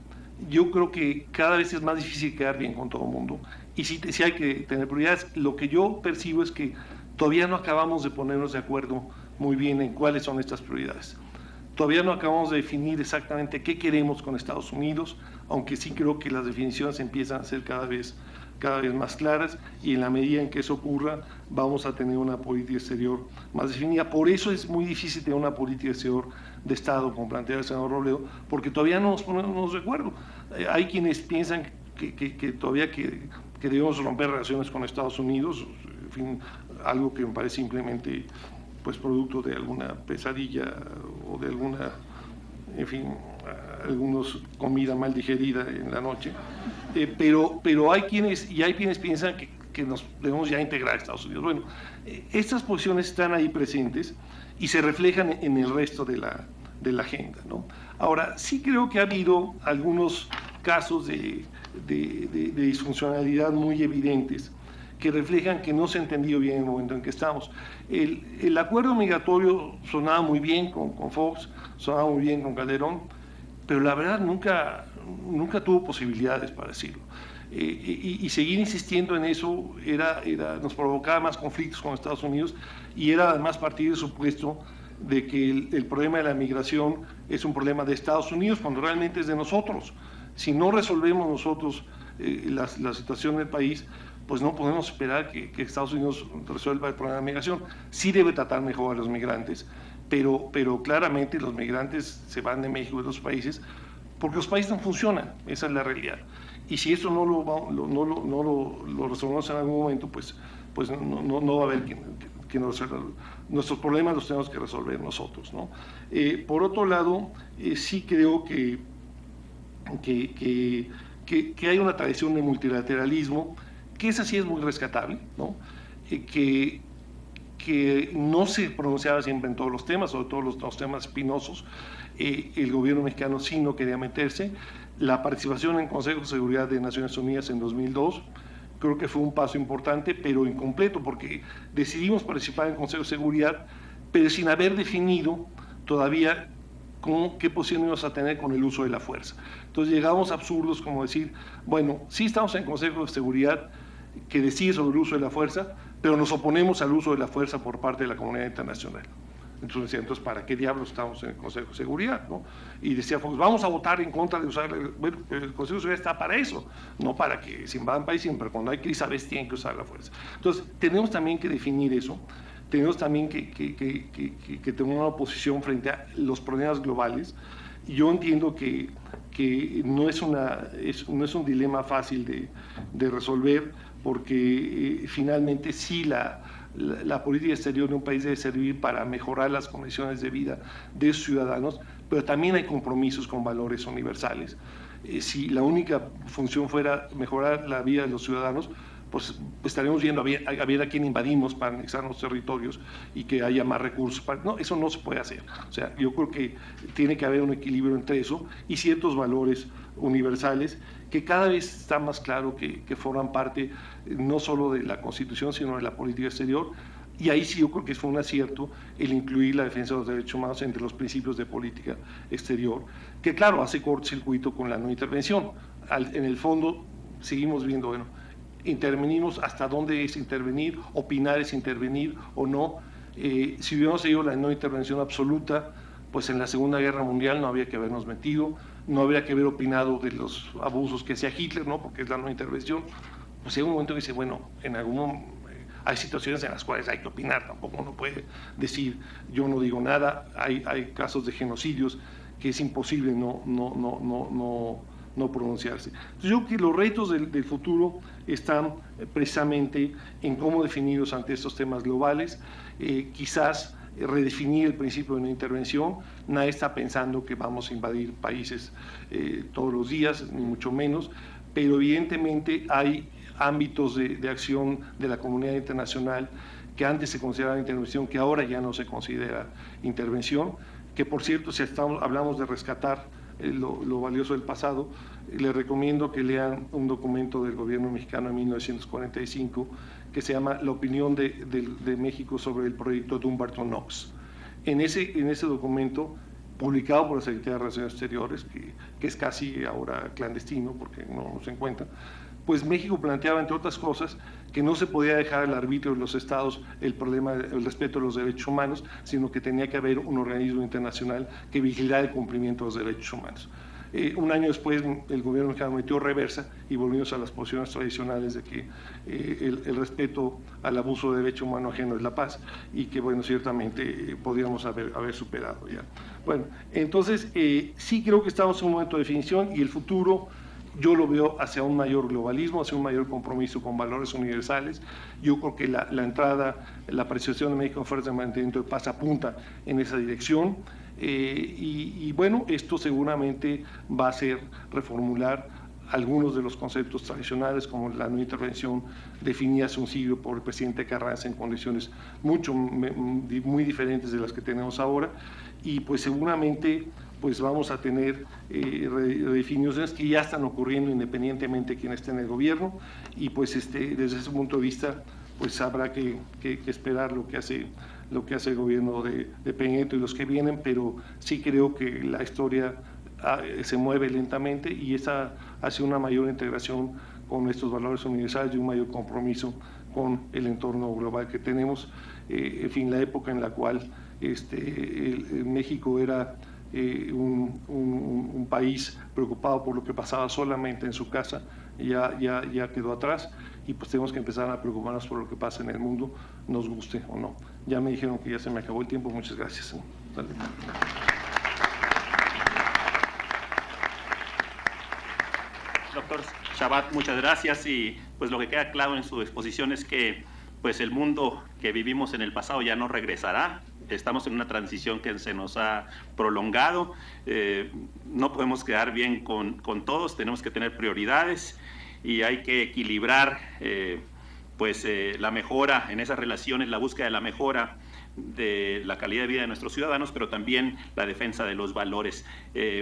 Yo creo que cada vez es más difícil quedar bien con todo el mundo, y sí hay que tener prioridades. Lo que yo percibo es que todavía no acabamos de ponernos de acuerdo muy bien en cuáles son estas prioridades. Todavía no acabamos de definir exactamente qué queremos con Estados Unidos, aunque sí creo que las definiciones empiezan a ser cada vez más claras, y en la medida en que eso ocurra vamos a tener una política exterior más definida. Por eso es muy difícil tener una política exterior de Estado, como plantea el senador Robledo, porque todavía no nos ponemos de acuerdo. Hay quienes piensan que todavía que debemos romper relaciones con Estados Unidos, en fin, algo que me parece simplemente pues producto de alguna pesadilla o de alguna, en fin, algunos comida mal digerida en la noche, pero hay quienes piensan que nos debemos ya integrar a Estados Unidos. Bueno, estas posiciones están ahí presentes y se reflejan en el resto de la agenda, ¿no? Ahora, sí creo que ha habido algunos casos de disfuncionalidad muy evidentes que reflejan que no se ha entendido bien el momento en que estamos. El acuerdo migratorio sonaba muy bien con Fox, sonaba muy bien con Calderón, pero la verdad nunca tuvo posibilidades para decirlo. Y seguir insistiendo en eso nos provocaba más conflictos con Estados Unidos, y era además partir del supuesto de que el problema de la migración es un problema de Estados Unidos cuando realmente es de nosotros. Si no resolvemos nosotros la situación del país, pues no podemos esperar que Estados Unidos resuelva el problema de la migración. Sí debe tratar mejor a los migrantes, pero claramente los migrantes se van de México y de otros países porque los países no funcionan, esa es la realidad. Y si esto no lo resolvemos en algún momento, pues no va a haber quien nos resuelva. Nuestros problemas los tenemos que resolver nosotros, ¿no? Por otro lado, sí creo que hay una tradición de multilateralismo, que esa sí es muy rescatable, ¿no? Que no se pronunciaba siempre en todos los temas, sobre todo los temas espinosos. El gobierno mexicano sí no quería meterse. La participación en el Consejo de Seguridad de Naciones Unidas en 2002 creo que fue un paso importante, pero incompleto, porque decidimos participar en el Consejo de Seguridad, pero sin haber definido todavía qué posición íbamos a tener con el uso de la fuerza. Entonces llegamos a absurdos como decir, bueno, sí estamos en el Consejo de Seguridad que decide sobre el uso de la fuerza, pero nos oponemos al uso de la fuerza por parte de la comunidad internacional. Entonces, ¿para qué diablos estamos en el Consejo de Seguridad, ¿no? Y decía Fox, vamos a votar en contra de usar, bueno, el Consejo de Seguridad está para eso, no para que se invadan países, pero cuando hay crisis a veces tienen que usar la fuerza. Entonces, tenemos también que definir eso, tenemos también que tener una posición frente a los problemas globales. Yo entiendo que no es un dilema fácil de resolver, porque finalmente sí la política exterior de un país debe servir para mejorar las condiciones de vida de sus ciudadanos, pero también hay compromisos con valores universales. Si la única función fuera mejorar la vida de los ciudadanos, pues estaremos viendo a ver a quién invadimos para anexar los territorios y que haya más recursos. No, eso no se puede hacer. O sea, yo creo que tiene que haber un equilibrio entre eso y ciertos valores universales que cada vez está más claro que forman parte no solo de la Constitución, sino de la política exterior. Y ahí sí yo creo que fue un acierto el incluir la defensa de los derechos humanos entre los principios de política exterior, que claro, hace cortocircuito con la no intervención. En el fondo seguimos viendo, bueno, intervenimos, hasta dónde es intervenir, opinar es intervenir o no. Si hubiéramos seguido la no intervención absoluta, pues en la Segunda Guerra Mundial no había que habernos metido, no habría que haber opinado de los abusos que hacía Hitler, ¿no? Porque es la no intervención. Pues hay un momento que dice, bueno, hay situaciones en las cuales hay que opinar, tampoco uno puede decir, yo no digo nada. Hay casos de genocidios que es imposible no pronunciarse. Entonces yo creo que los retos del futuro están precisamente en cómo definirlos ante estos temas globales, quizás redefinir el principio de no intervención. Nadie está pensando que vamos a invadir países todos los días, ni mucho menos, pero evidentemente hay ámbitos de acción de la comunidad internacional que antes se consideraba intervención, que ahora ya no se considera intervención, que por cierto, si hablamos de rescatar lo valioso del pasado, les recomiendo que lean un documento del gobierno mexicano en 1945 que se llama La opinión de México sobre el proyecto Dumbarton Oaks. En ese documento, publicado por la Secretaría de Relaciones Exteriores, que es casi ahora clandestino porque no se encuentra, pues México planteaba, entre otras cosas, que no se podía dejar al arbitrio de los estados el problema del respeto de los derechos humanos, sino que tenía que haber un organismo internacional que vigilara el cumplimiento de los derechos humanos. Un año después el gobierno mexicano metió reversa y volvimos a las posiciones tradicionales de que el respeto al abuso de derecho humano ajeno es la paz, y que bueno, ciertamente podríamos haber superado ya. Bueno, entonces sí creo que estamos en un momento de definición, y el futuro yo lo veo hacia un mayor globalismo, hacia un mayor compromiso con valores universales. Yo creo que la participación de México en fuerzas de mantenimiento de paz apunta en esa dirección. Y bueno, esto seguramente va a ser reformular algunos de los conceptos tradicionales, como la no intervención definida hace un siglo por el presidente Carranza en condiciones muy diferentes de las que tenemos ahora, y pues seguramente pues vamos a tener redefiniciones que ya están ocurriendo independientemente de quién esté en el gobierno, y pues desde ese punto de vista pues habrá que esperar lo que hace el gobierno de Peña Nieto y los que vienen, pero sí creo que la historia se mueve lentamente, y esa hace una mayor integración con estos valores universales y un mayor compromiso con el entorno global que tenemos. En fin, la época en la cual México era un país preocupado por lo que pasaba solamente en su casa ya quedó atrás, y pues tenemos que empezar a preocuparnos por lo que pasa en el mundo, nos guste o no. Ya me dijeron que ya se me acabó el tiempo. Muchas gracias. Dale. Doctor Chabad, muchas gracias, y pues lo que queda claro en su exposición es que pues el mundo que vivimos en el pasado ya no regresará. Estamos en una transición que se nos ha prolongado, no podemos quedar bien con todos, tenemos que tener prioridades y hay que equilibrar la mejora en esas relaciones, la búsqueda de la mejora de la calidad de vida de nuestros ciudadanos, pero también la defensa de los valores.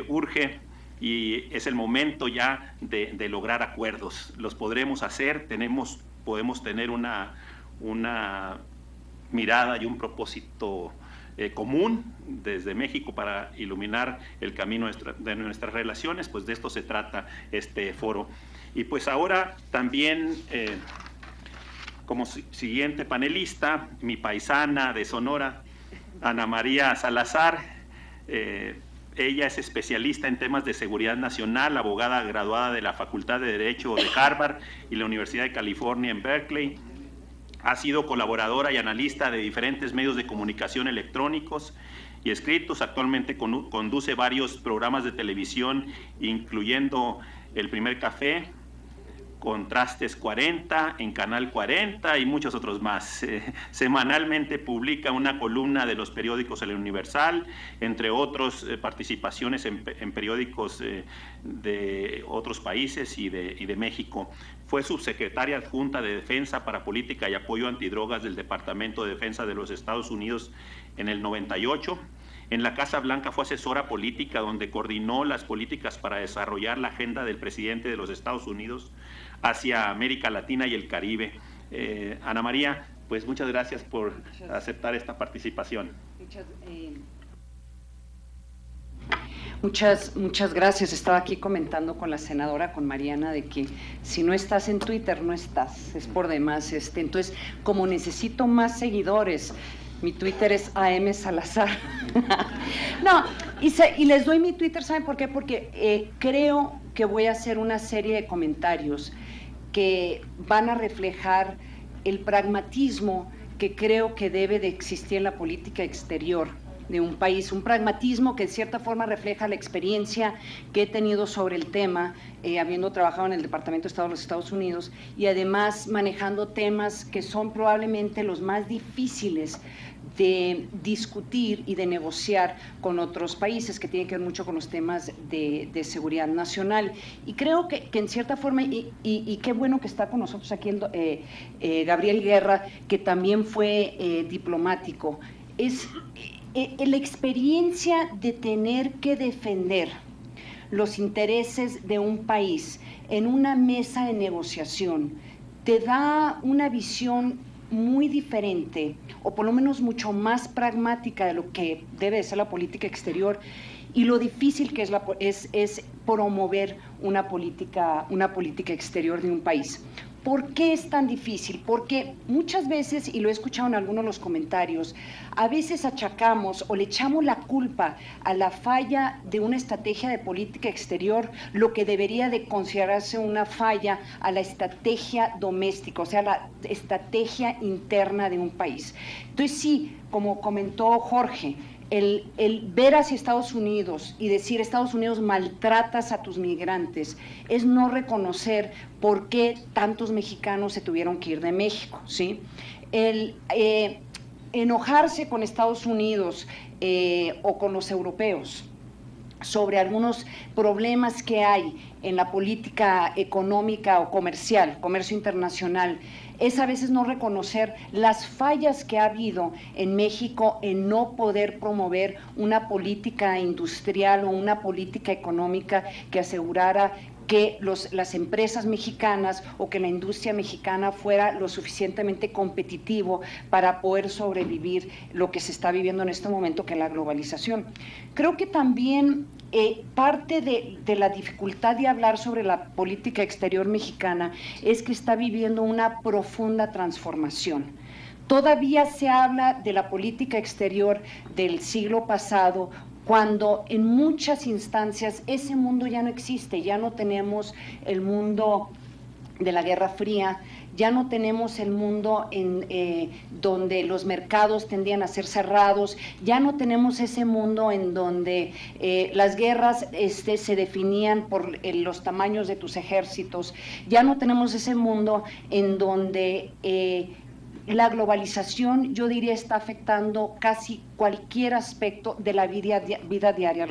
Urge y es el momento ya de lograr acuerdos. Los podremos hacer, podemos tener una mirada y un propósito común desde México para iluminar el camino de nuestras relaciones, pues de esto se trata este foro. Y pues ahora también, como siguiente panelista, mi paisana de Sonora, Ana María Salazar. Ella es especialista en temas de seguridad nacional, abogada graduada de la Facultad de Derecho de Harvard y la Universidad de California en Berkeley. Ha sido colaboradora y analista de diferentes medios de comunicación electrónicos y escritos. Actualmente conduce varios programas de televisión, incluyendo El Primer Café, Contrastes 40, en Canal 40 y muchos otros más. Semanalmente publica una columna de los periódicos El Universal, entre otros participaciones en periódicos de otros países y de México. Fue subsecretaria adjunta de Defensa para Política y Apoyo Antidrogas del Departamento de Defensa de los Estados Unidos en el 98. En la Casa Blanca fue asesora política, donde coordinó las políticas para desarrollar la agenda del presidente de los Estados Unidos hacia América Latina y el Caribe. Ana María, pues muchas gracias por aceptar esta participación. Muchas gracias. Estaba aquí comentando con la senadora, con Mariana, de que si no estás en Twitter, no estás, es por demás. Entonces, como necesito más seguidores, mi Twitter es AM Salazar. No, y les doy mi Twitter, ¿saben por qué? Porque creo que voy a hacer una serie de comentarios que van a reflejar el pragmatismo que creo que debe de existir en la política exterior de un país, un pragmatismo que de cierta forma refleja la experiencia que he tenido sobre el tema, habiendo trabajado en el Departamento de Estado de los Estados Unidos y además manejando temas que son probablemente los más difíciles de discutir y de negociar con otros países, que tienen que ver mucho con los temas de seguridad nacional. Y creo que en cierta forma, y qué bueno que está con nosotros aquí Gabriel Guerra, que también fue diplomático, es la experiencia de tener que defender los intereses de un país en una mesa de negociación, te da una visión muy diferente, o por lo menos mucho más pragmática de lo que debe de ser la política exterior y lo difícil que es promover una política exterior de un país. ¿Por qué es tan difícil? Porque muchas veces, y lo he escuchado en algunos de los comentarios, a veces achacamos o le echamos la culpa a la falla de una estrategia de política exterior, lo que debería de considerarse una falla a la estrategia doméstica, o sea, la estrategia interna de un país. Entonces sí, como comentó Jorge, el ver hacia Estados Unidos y decir Estados Unidos maltratas a tus migrantes es no reconocer por qué tantos mexicanos se tuvieron que ir de México, ¿sí? El enojarse con Estados Unidos o con los europeos sobre algunos problemas que hay en la política económica o comercial, comercio internacional, es a veces no reconocer las fallas que ha habido en México en no poder promover una política industrial o una política económica que asegurara que las empresas mexicanas o que la industria mexicana fuera lo suficientemente competitivo para poder sobrevivir lo que se está viviendo en este momento, que es la globalización. Creo que también parte de la dificultad de hablar sobre la política exterior mexicana es que está viviendo una profunda transformación. Todavía se habla de la política exterior del siglo pasado, cuando en muchas instancias ese mundo ya no existe, ya no tenemos el mundo de la Guerra Fría, ya no tenemos el mundo donde los mercados tendían a ser cerrados, ya no tenemos ese mundo en donde las guerras se definían por los tamaños de tus ejércitos, ya no tenemos ese mundo en donde la globalización, yo diría, está afectando casi cualquier aspecto de la vida diaria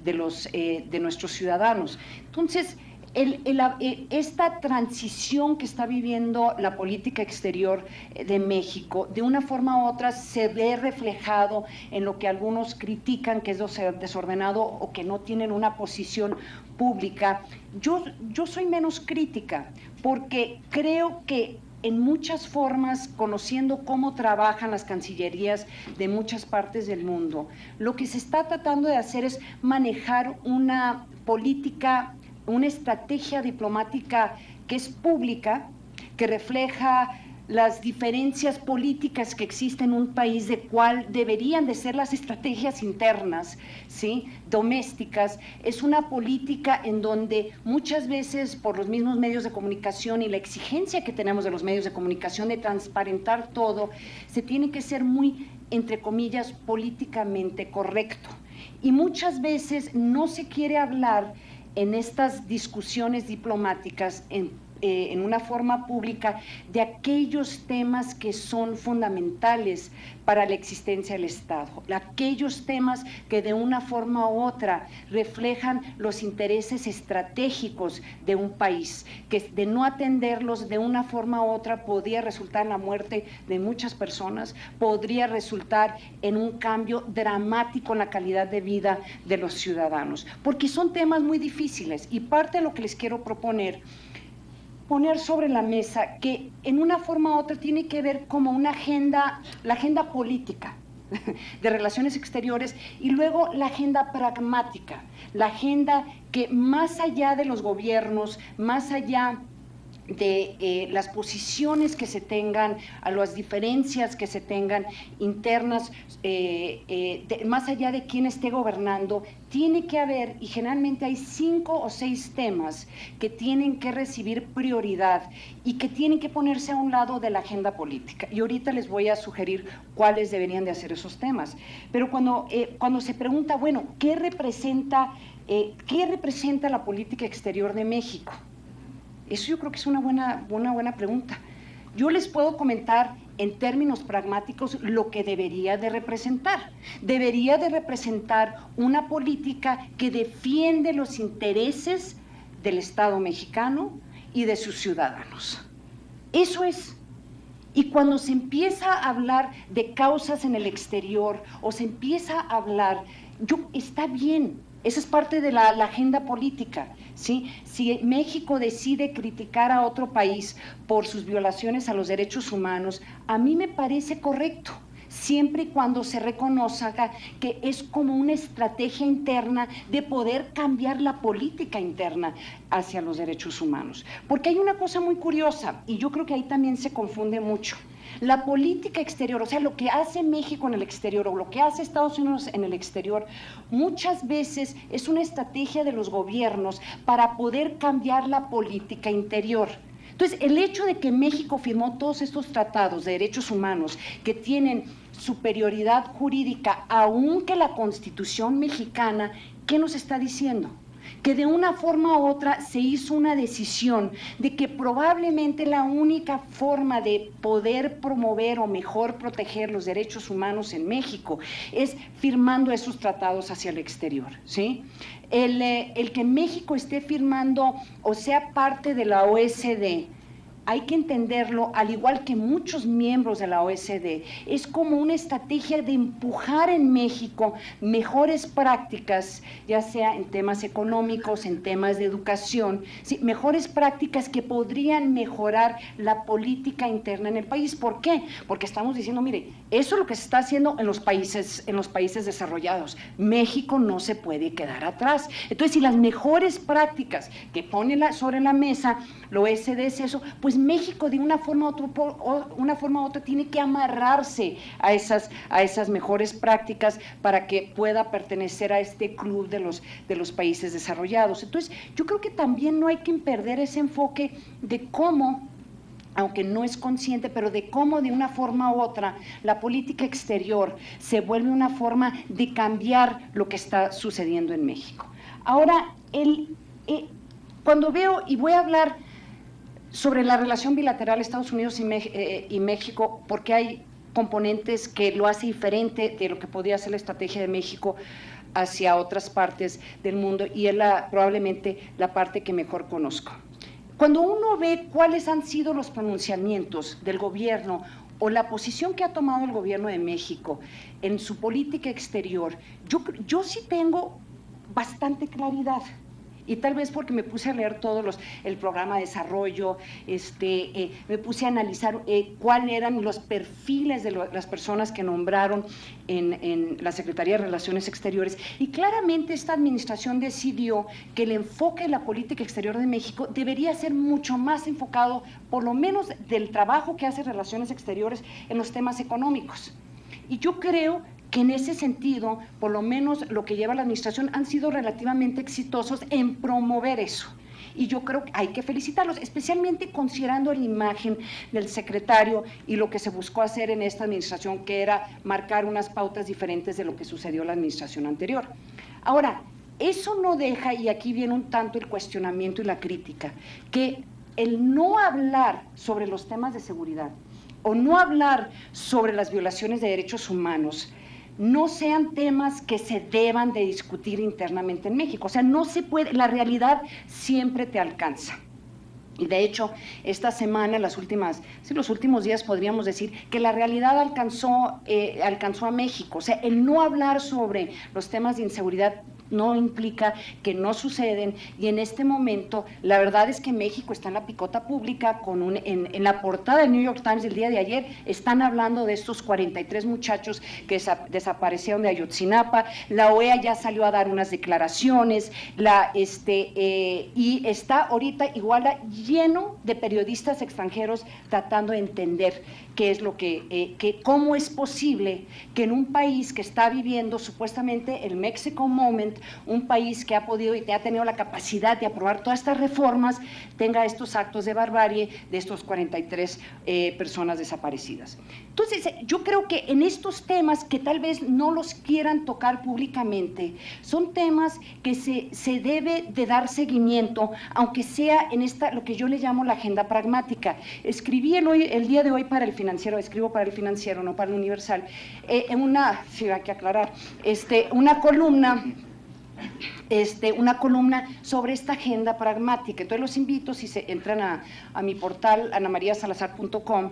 de nuestros ciudadanos. Entonces, esta transición que está viviendo la política exterior de México, de una forma u otra se ve reflejado en lo que algunos critican, que es desordenado o que no tienen una posición pública. Yo soy menos crítica, porque creo que en muchas formas, conociendo cómo trabajan las cancillerías de muchas partes del mundo, lo que se está tratando de hacer es manejar una política, una estrategia diplomática que es pública, que refleja las diferencias políticas que existen en un país, de cuál deberían de ser las estrategias internas, ¿sí?, domésticas. Es una política en donde muchas veces, por los mismos medios de comunicación y la exigencia que tenemos de los medios de comunicación de transparentar todo, se tiene que ser muy, entre comillas, políticamente correcto. Y muchas veces no se quiere hablar en estas discusiones diplomáticas en una forma pública de aquellos temas que son fundamentales para la existencia del Estado, aquellos temas que de una forma u otra reflejan los intereses estratégicos de un país, que de no atenderlos de una forma u otra podría resultar en la muerte de muchas personas, podría resultar en un cambio dramático en la calidad de vida de los ciudadanos, porque son temas muy difíciles. Y parte de lo que les quiero poner sobre la mesa, que en una forma u otra tiene que ver como una agenda, la agenda política de relaciones exteriores, y luego la agenda pragmática, la agenda que más allá de los gobiernos, más allá de las posiciones que se tengan, a las diferencias que se tengan internas, más allá de quién esté gobernando, tiene que haber, y generalmente hay 5 o 6 temas que tienen que recibir prioridad y que tienen que ponerse a un lado de la agenda política. Y ahorita les voy a sugerir cuáles deberían de hacer esos temas. Pero cuando se pregunta, bueno, ¿qué representa la política exterior de México? Eso yo creo que es una buena pregunta. Yo les puedo comentar en términos pragmáticos lo que debería de representar. Debería de representar una política que defiende los intereses del Estado mexicano y de sus ciudadanos. Eso es. Y cuando se empieza a hablar de causas en el exterior o se empieza a hablar, está bien. Esa es parte de la agenda política, ¿sí? Si México decide criticar a otro país por sus violaciones a los derechos humanos, a mí me parece correcto, siempre y cuando se reconozca que es como una estrategia interna de poder cambiar la política interna hacia los derechos humanos. Porque hay una cosa muy curiosa, y yo creo que ahí también se confunde mucho. La política exterior, o sea, lo que hace México en el exterior o lo que hace Estados Unidos en el exterior, muchas veces es una estrategia de los gobiernos para poder cambiar la política interior. Entonces, el hecho de que México firmó todos estos tratados de derechos humanos que tienen superioridad jurídica, aunque la Constitución mexicana, ¿qué nos está diciendo? Que de una forma u otra se hizo una decisión de que probablemente la única forma de poder promover o mejor proteger los derechos humanos en México es firmando esos tratados hacia el exterior, ¿sí? El que México esté firmando o sea parte de la OSD, hay que entenderlo, al igual que muchos miembros de la OSD, es como una estrategia de empujar en México mejores prácticas, ya sea en temas económicos, en temas de educación, ¿sí? Mejores prácticas que podrían mejorar la política interna en el país. ¿Por qué? Porque estamos diciendo, mire, eso es lo que se está haciendo en los países desarrollados. México no se puede quedar atrás. Entonces, si las mejores prácticas que pone sobre la mesa la OSD es eso, pues México de una forma u otra tiene que amarrarse a esas mejores prácticas para que pueda pertenecer a este club de los países desarrollados. Entonces, yo creo que también no hay que perder ese enfoque de cómo, aunque no es consciente, pero de cómo de una forma u otra la política exterior se vuelve una forma de cambiar lo que está sucediendo en México. Ahora, cuando veo, y voy a hablar sobre la relación bilateral Estados Unidos y México, porque hay componentes que lo hace diferente de lo que podría ser la estrategia de México hacia otras partes del mundo, y es probablemente la parte que mejor conozco. Cuando uno ve cuáles han sido los pronunciamientos del gobierno o la posición que ha tomado el gobierno de México en su política exterior, yo sí tengo bastante claridad. Y tal vez porque me puse a leer el programa de desarrollo, me puse a analizar cuáles eran los perfiles de las personas que nombraron en la Secretaría de Relaciones Exteriores, y claramente esta administración decidió que el enfoque de la política exterior de México debería ser mucho más enfocado, por lo menos del trabajo que hace Relaciones Exteriores, en los temas económicos. Y yo creo que en ese sentido, por lo menos lo que lleva la administración, han sido relativamente exitosos en promover eso. Y yo creo que hay que felicitarlos, especialmente considerando la imagen del secretario y lo que se buscó hacer en esta administración, que era marcar unas pautas diferentes de lo que sucedió en la administración anterior. Ahora, eso no deja, y aquí viene un tanto el cuestionamiento y la crítica, que el no hablar sobre los temas de seguridad o no hablar sobre las violaciones de derechos humanos no sean temas que se deban de discutir internamente en México. O sea, no se puede, la realidad siempre te alcanza. Y de hecho, esta semana, los últimos días podríamos decir que la realidad alcanzó a México. O sea, el no hablar sobre los temas de inseguridad no implica que no suceden, y en este momento la verdad es que México está en la picota pública. En la portada del New York Times del día de ayer están hablando de estos 43 muchachos que desaparecieron de Ayotzinapa. La OEA ya salió a dar unas declaraciones, y está ahorita igual lleno de periodistas extranjeros tratando de entender qué es lo cómo es posible que en un país que está viviendo supuestamente el Mexico Moment, un país que ha podido y que ha tenido la capacidad de aprobar todas estas reformas, tenga estos actos de barbarie de estos 43 personas desaparecidas. Entonces, yo creo que en estos temas que tal vez no los quieran tocar públicamente, son temas que se debe de dar seguimiento, aunque sea en lo que yo le llamo la agenda pragmática. Escribí el día de hoy para El Financiero, escribo para El Financiero, no para El Universal, sí hay que aclarar, una columna sobre esta agenda pragmática. Entonces los invito, si se entran a mi portal anamariasalazar.com,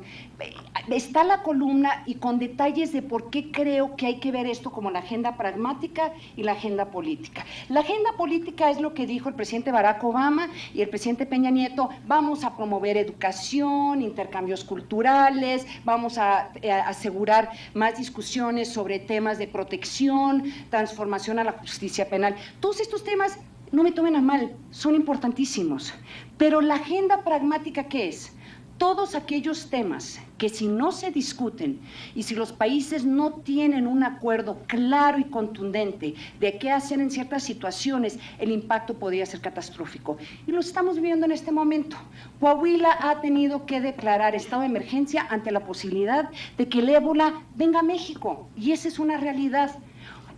está la columna y con detalles de por qué creo que hay que ver esto como la agenda pragmática y la agenda política. La agenda política es lo que dijo el presidente Barack Obama y el presidente Peña Nieto: vamos a promover educación, intercambios culturales, vamos a asegurar más discusiones sobre temas de protección, transformación a la justicia penal. Todos estos temas, no me tomen a mal, son importantísimos, pero la agenda pragmática, ¿qué es? Todos aquellos temas que, si no se discuten y si los países no tienen un acuerdo claro y contundente de qué hacer en ciertas situaciones, el impacto podría ser catastrófico. Y lo estamos viendo en este momento. Coahuila ha tenido que declarar estado de emergencia ante la posibilidad de que el ébola venga a México, y esa es una realidad.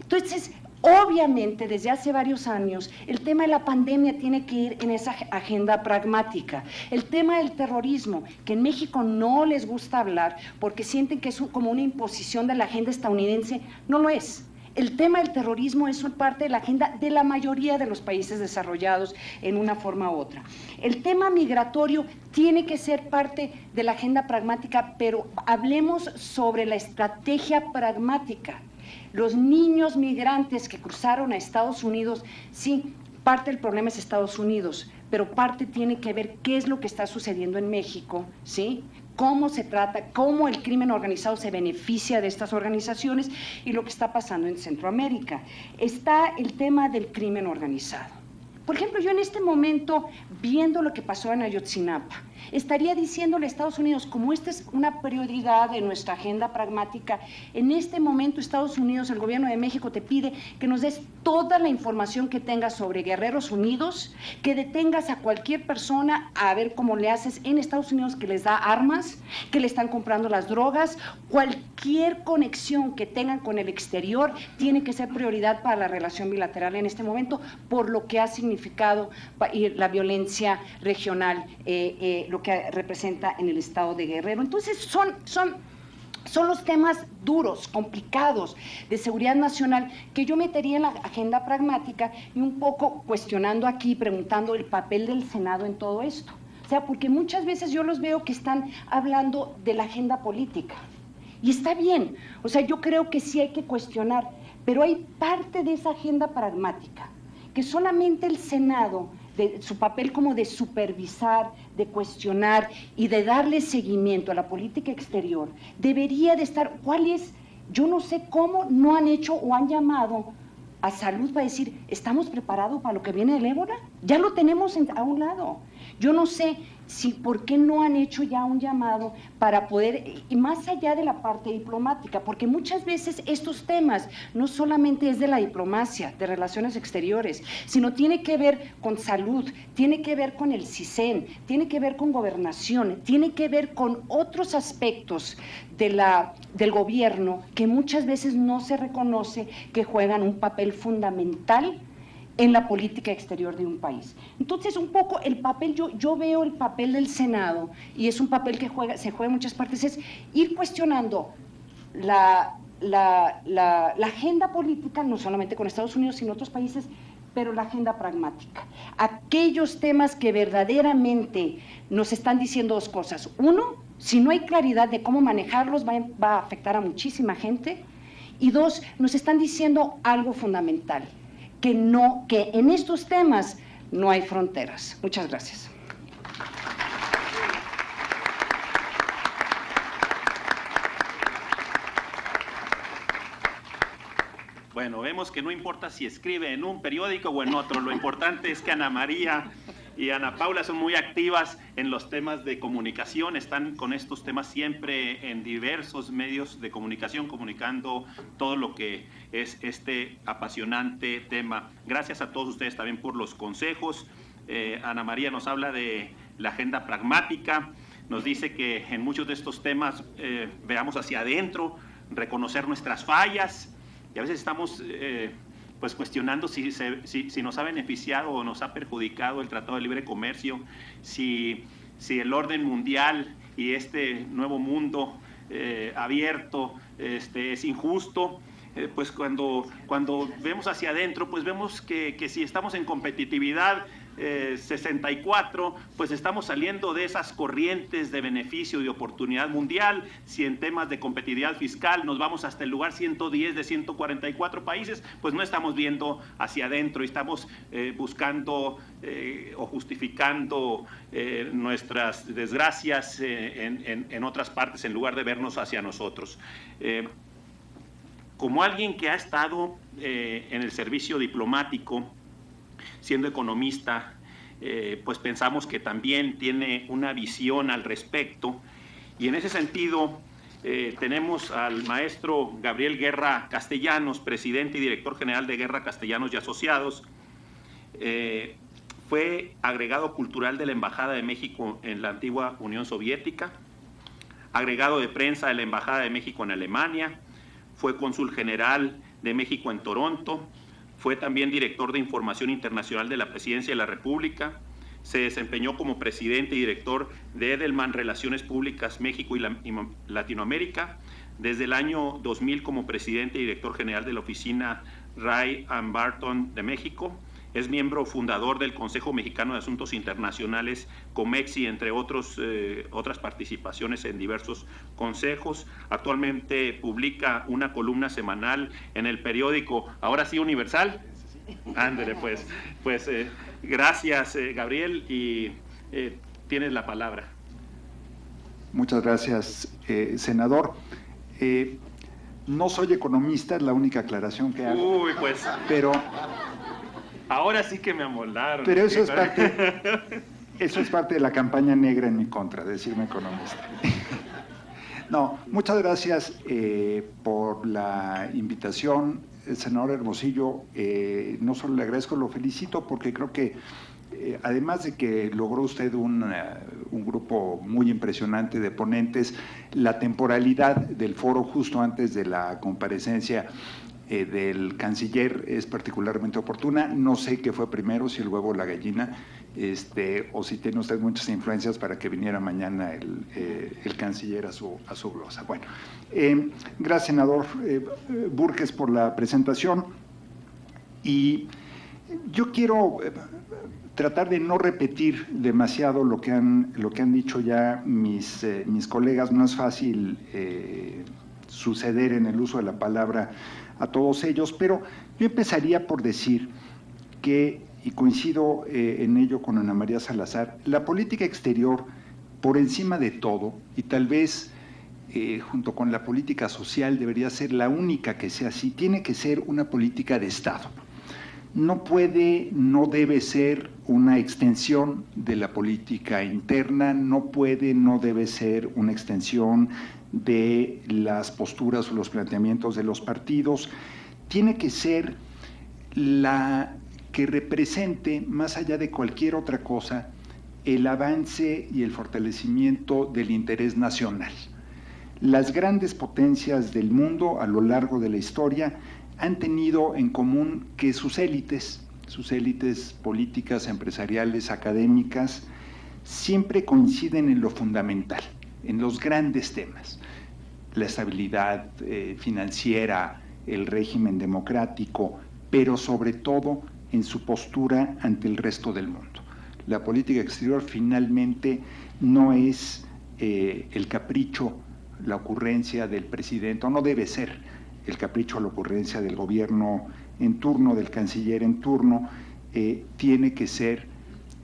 Entonces, obviamente, desde hace varios años, el tema de la pandemia tiene que ir en esa agenda pragmática. El tema del terrorismo, que en México no les gusta hablar porque sienten que es como una imposición de la agenda estadounidense, no lo es. El tema del terrorismo es parte de la agenda de la mayoría de los países desarrollados en una forma u otra. El tema migratorio tiene que ser parte de la agenda pragmática, pero hablemos sobre la estrategia pragmática. Los niños migrantes que cruzaron a Estados Unidos, sí, parte del problema es Estados Unidos, pero parte tiene que ver qué es lo que está sucediendo en México, ¿sí? Cómo se trata, cómo el crimen organizado se beneficia de estas organizaciones y lo que está pasando en Centroamérica. Está el tema del crimen organizado. Por ejemplo, yo en este momento, viendo lo que pasó en Ayotzinapa, estaría diciéndole a Estados Unidos, como esta es una prioridad de nuestra agenda pragmática, en este momento Estados Unidos, el gobierno de México te pide que nos des toda la información que tengas sobre Guerreros Unidos, que detengas a cualquier persona a ver cómo le haces en Estados Unidos que les da armas, que le están comprando las drogas, cualquier conexión que tengan con el exterior tiene que ser prioridad para la relación bilateral en este momento, por lo que ha significado la violencia regional, lo que representa en el estado de Guerrero. Entonces son los temas duros, complicados de seguridad nacional que yo metería en la agenda pragmática y un poco cuestionando aquí, preguntando el papel del Senado en todo esto. O sea, porque muchas veces yo los veo que están hablando de la agenda política y está bien, o sea, yo creo que sí hay que cuestionar, pero hay parte de esa agenda pragmática que solamente el Senado, de su papel como de supervisar, de cuestionar y de darle seguimiento a la política exterior, debería de estar. ¿Cuál es? Yo no sé cómo no han hecho o han llamado a salud para decir, ¿estamos preparados para lo que viene del ébola? Ya lo tenemos a un lado. Yo no sé si por qué no han hecho ya un llamado para poder, y más allá de la parte diplomática, porque muchas veces estos temas no solamente es de la diplomacia, de relaciones exteriores, sino tiene que ver con salud, tiene que ver con el CISEN, tiene que ver con gobernación, tiene que ver con otros aspectos del gobierno que muchas veces no se reconoce que juegan un papel fundamental en la política exterior de un país. Entonces, un poco el papel, yo veo el papel del Senado, y es un papel que se juega en muchas partes, es ir cuestionando la agenda política, no solamente con Estados Unidos, sino otros países, pero la agenda pragmática. Aquellos temas que verdaderamente nos están diciendo dos cosas. Uno, si no hay claridad de cómo manejarlos, va a afectar a muchísima gente. Y dos, nos están diciendo algo fundamental, que en estos temas no hay fronteras. Muchas gracias. Bueno, vemos que no importa si escribe en un periódico o en otro, lo importante es que Ana María y Ana Paula son muy activas en los temas de comunicación, están con estos temas siempre en diversos medios de comunicación, comunicando todo lo que es este apasionante tema. Gracias a todos ustedes también por los consejos. Ana María nos habla de la agenda pragmática, nos dice que en muchos de estos temas veamos hacia adentro, reconocer nuestras fallas, y a veces estamos pues cuestionando si nos ha beneficiado o nos ha perjudicado el Tratado de Libre Comercio, si el orden mundial y este nuevo mundo abierto es injusto. Pues cuando vemos hacia adentro, pues vemos que si estamos en competitividad 64, pues estamos saliendo de esas corrientes de beneficio y oportunidad mundial. Si en temas de competitividad fiscal nos vamos hasta el lugar 110 de 144 países, pues no estamos viendo hacia adentro y estamos buscando o justificando nuestras desgracias en otras partes en lugar de vernos hacia nosotros. Como alguien que ha estado en el servicio diplomático, siendo economista, pues pensamos que también tiene una visión al respecto, y en ese sentido tenemos al maestro Gabriel Guerra Castellanos, presidente y director general de Guerra Castellanos y Asociados. Fue agregado cultural de la Embajada de México en la antigua Unión Soviética, agregado de prensa de la Embajada de México en Alemania, fue cónsul general de México en Toronto, fue también director de Información Internacional de la Presidencia de la República, se desempeñó como presidente y director de Edelman Relaciones Públicas México y Latinoamérica, desde el año 2000 como presidente y director general de la Oficina Ray and Barton de México, es miembro fundador del Consejo Mexicano de Asuntos Internacionales, COMEXI, entre otras participaciones en diversos consejos. Actualmente publica una columna semanal en el periódico, ahora sí, Universal. Ándale, pues gracias, Gabriel, y tienes la palabra. Muchas gracias, senador. No soy economista, es la única aclaración que hago. Uy, pues. Ahora sí que me amoldaron. Pero eso es parte de la campaña negra en mi contra, decirme economista. No, muchas gracias por la invitación, senador Hermosillo. No solo le agradezco, lo felicito porque creo que además de que logró usted un grupo muy impresionante de ponentes, la temporalidad del foro justo antes de la comparecencia del canciller es particularmente oportuna. No sé qué fue primero, si el huevo o la gallina, o si tiene usted muchas influencias para que viniera mañana el canciller a su glosa. Bueno, gracias, senador Burges, por la presentación. Y yo quiero tratar de no repetir demasiado lo que han dicho ya mis colegas. No es fácil suceder en el uso de la palabra a todos ellos, pero yo empezaría por decir que, y coincido en ello con Ana María Salazar, la política exterior, por encima de todo, y tal vez junto con la política social debería ser la única que sea así, tiene que ser una política de Estado. No debe ser una extensión de la política interna, no debe ser una extensión de las posturas o los planteamientos de los partidos. Tiene que ser la que represente, más allá de cualquier otra cosa, el avance y el fortalecimiento del interés nacional. Las grandes potencias del mundo a lo largo de la historia han tenido en común que sus élites políticas, empresariales, académicas, siempre coinciden en lo fundamental, en los grandes temas: la estabilidad financiera, el régimen democrático, pero sobre todo en su postura ante el resto del mundo. La política exterior finalmente no es el capricho, la ocurrencia del presidente, o no debe ser el capricho o la ocurrencia del gobierno en turno, del canciller en turno. Tiene que ser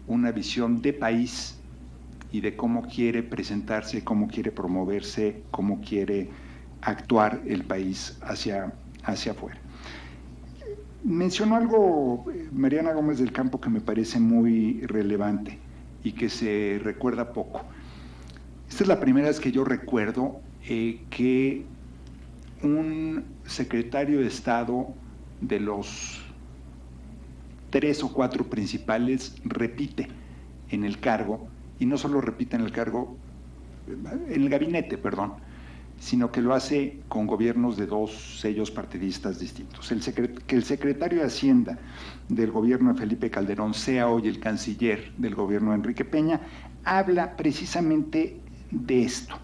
una visión de país y de cómo quiere presentarse, cómo quiere promoverse, cómo quiere actuar el país hacia afuera. Mencionó algo Mariana Gómez del Campo que me parece muy relevante y que se recuerda poco. Esta es la primera vez que yo recuerdo que un secretario de Estado de los 3 o 4 principales repite en el cargo, y no solo repite en el cargo, en el gabinete, perdón, sino que lo hace con gobiernos de 2 sellos partidistas distintos. Que el secretario de Hacienda del gobierno de Felipe Calderón sea hoy el canciller del gobierno de Enrique Peña, habla precisamente de esto,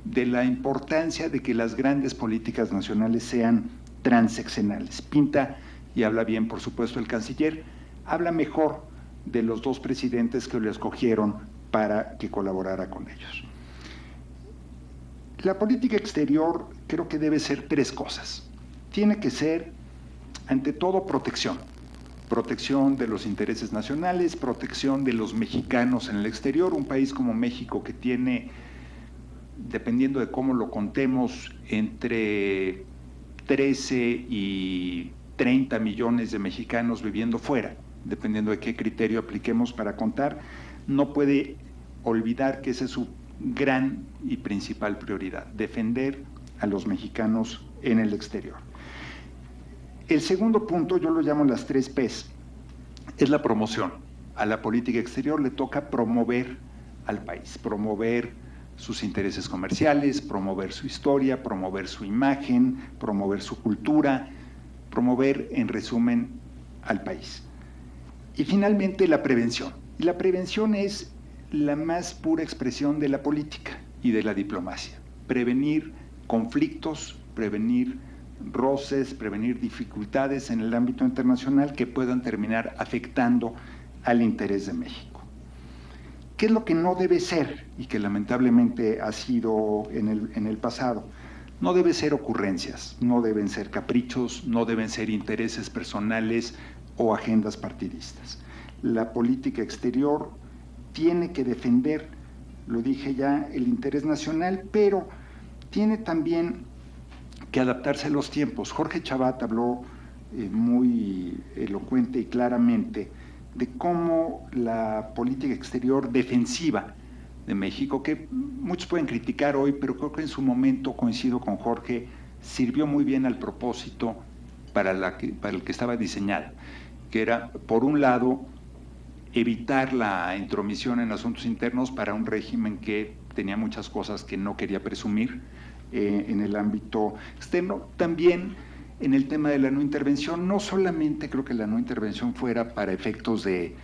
de la importancia de que las grandes políticas nacionales sean transeccionales. Pinta, y habla bien, por supuesto, el canciller, habla mejor de los 2 presidentes que lo escogieron para que colaborara con ellos. La política exterior creo que debe ser 3 cosas. Tiene que ser, ante todo, protección de los intereses nacionales, protección de los mexicanos en el exterior. Un país como México, que tiene, dependiendo de cómo lo contemos, entre 13 y 30 millones de mexicanos viviendo fuera, dependiendo de qué criterio apliquemos para contar, no puede olvidar que esa es su gran y principal prioridad: defender a los mexicanos en el exterior. El segundo punto, yo lo llamo las 3 P's, es la promoción. A la política exterior le toca promover al país, promover sus intereses comerciales, promover su historia, promover su imagen, promover su cultura, promover, en resumen, al país. Y finalmente, la prevención. Y la prevención es la más pura expresión de la política y de la diplomacia. Prevenir conflictos, prevenir roces, prevenir dificultades en el ámbito internacional que puedan terminar afectando al interés de México. ¿Qué es lo que no debe ser y que lamentablemente ha sido en el pasado? No debe ser ocurrencias, no deben ser caprichos, no deben ser intereses personales o agendas partidistas. La política exterior tiene que defender, lo dije ya, el interés nacional, pero tiene también que adaptarse a los tiempos. Jorge Chavat habló muy elocuente y claramente de cómo la política exterior defensiva de México, que muchos pueden criticar hoy, pero creo que en su momento, coincido con Jorge, sirvió muy bien al propósito para el que estaba diseñada, que era, por un lado, evitar la intromisión en asuntos internos para un régimen que tenía muchas cosas que no quería presumir en el ámbito externo. También en el tema de la no intervención, no solamente creo que la no intervención fuera para efectos de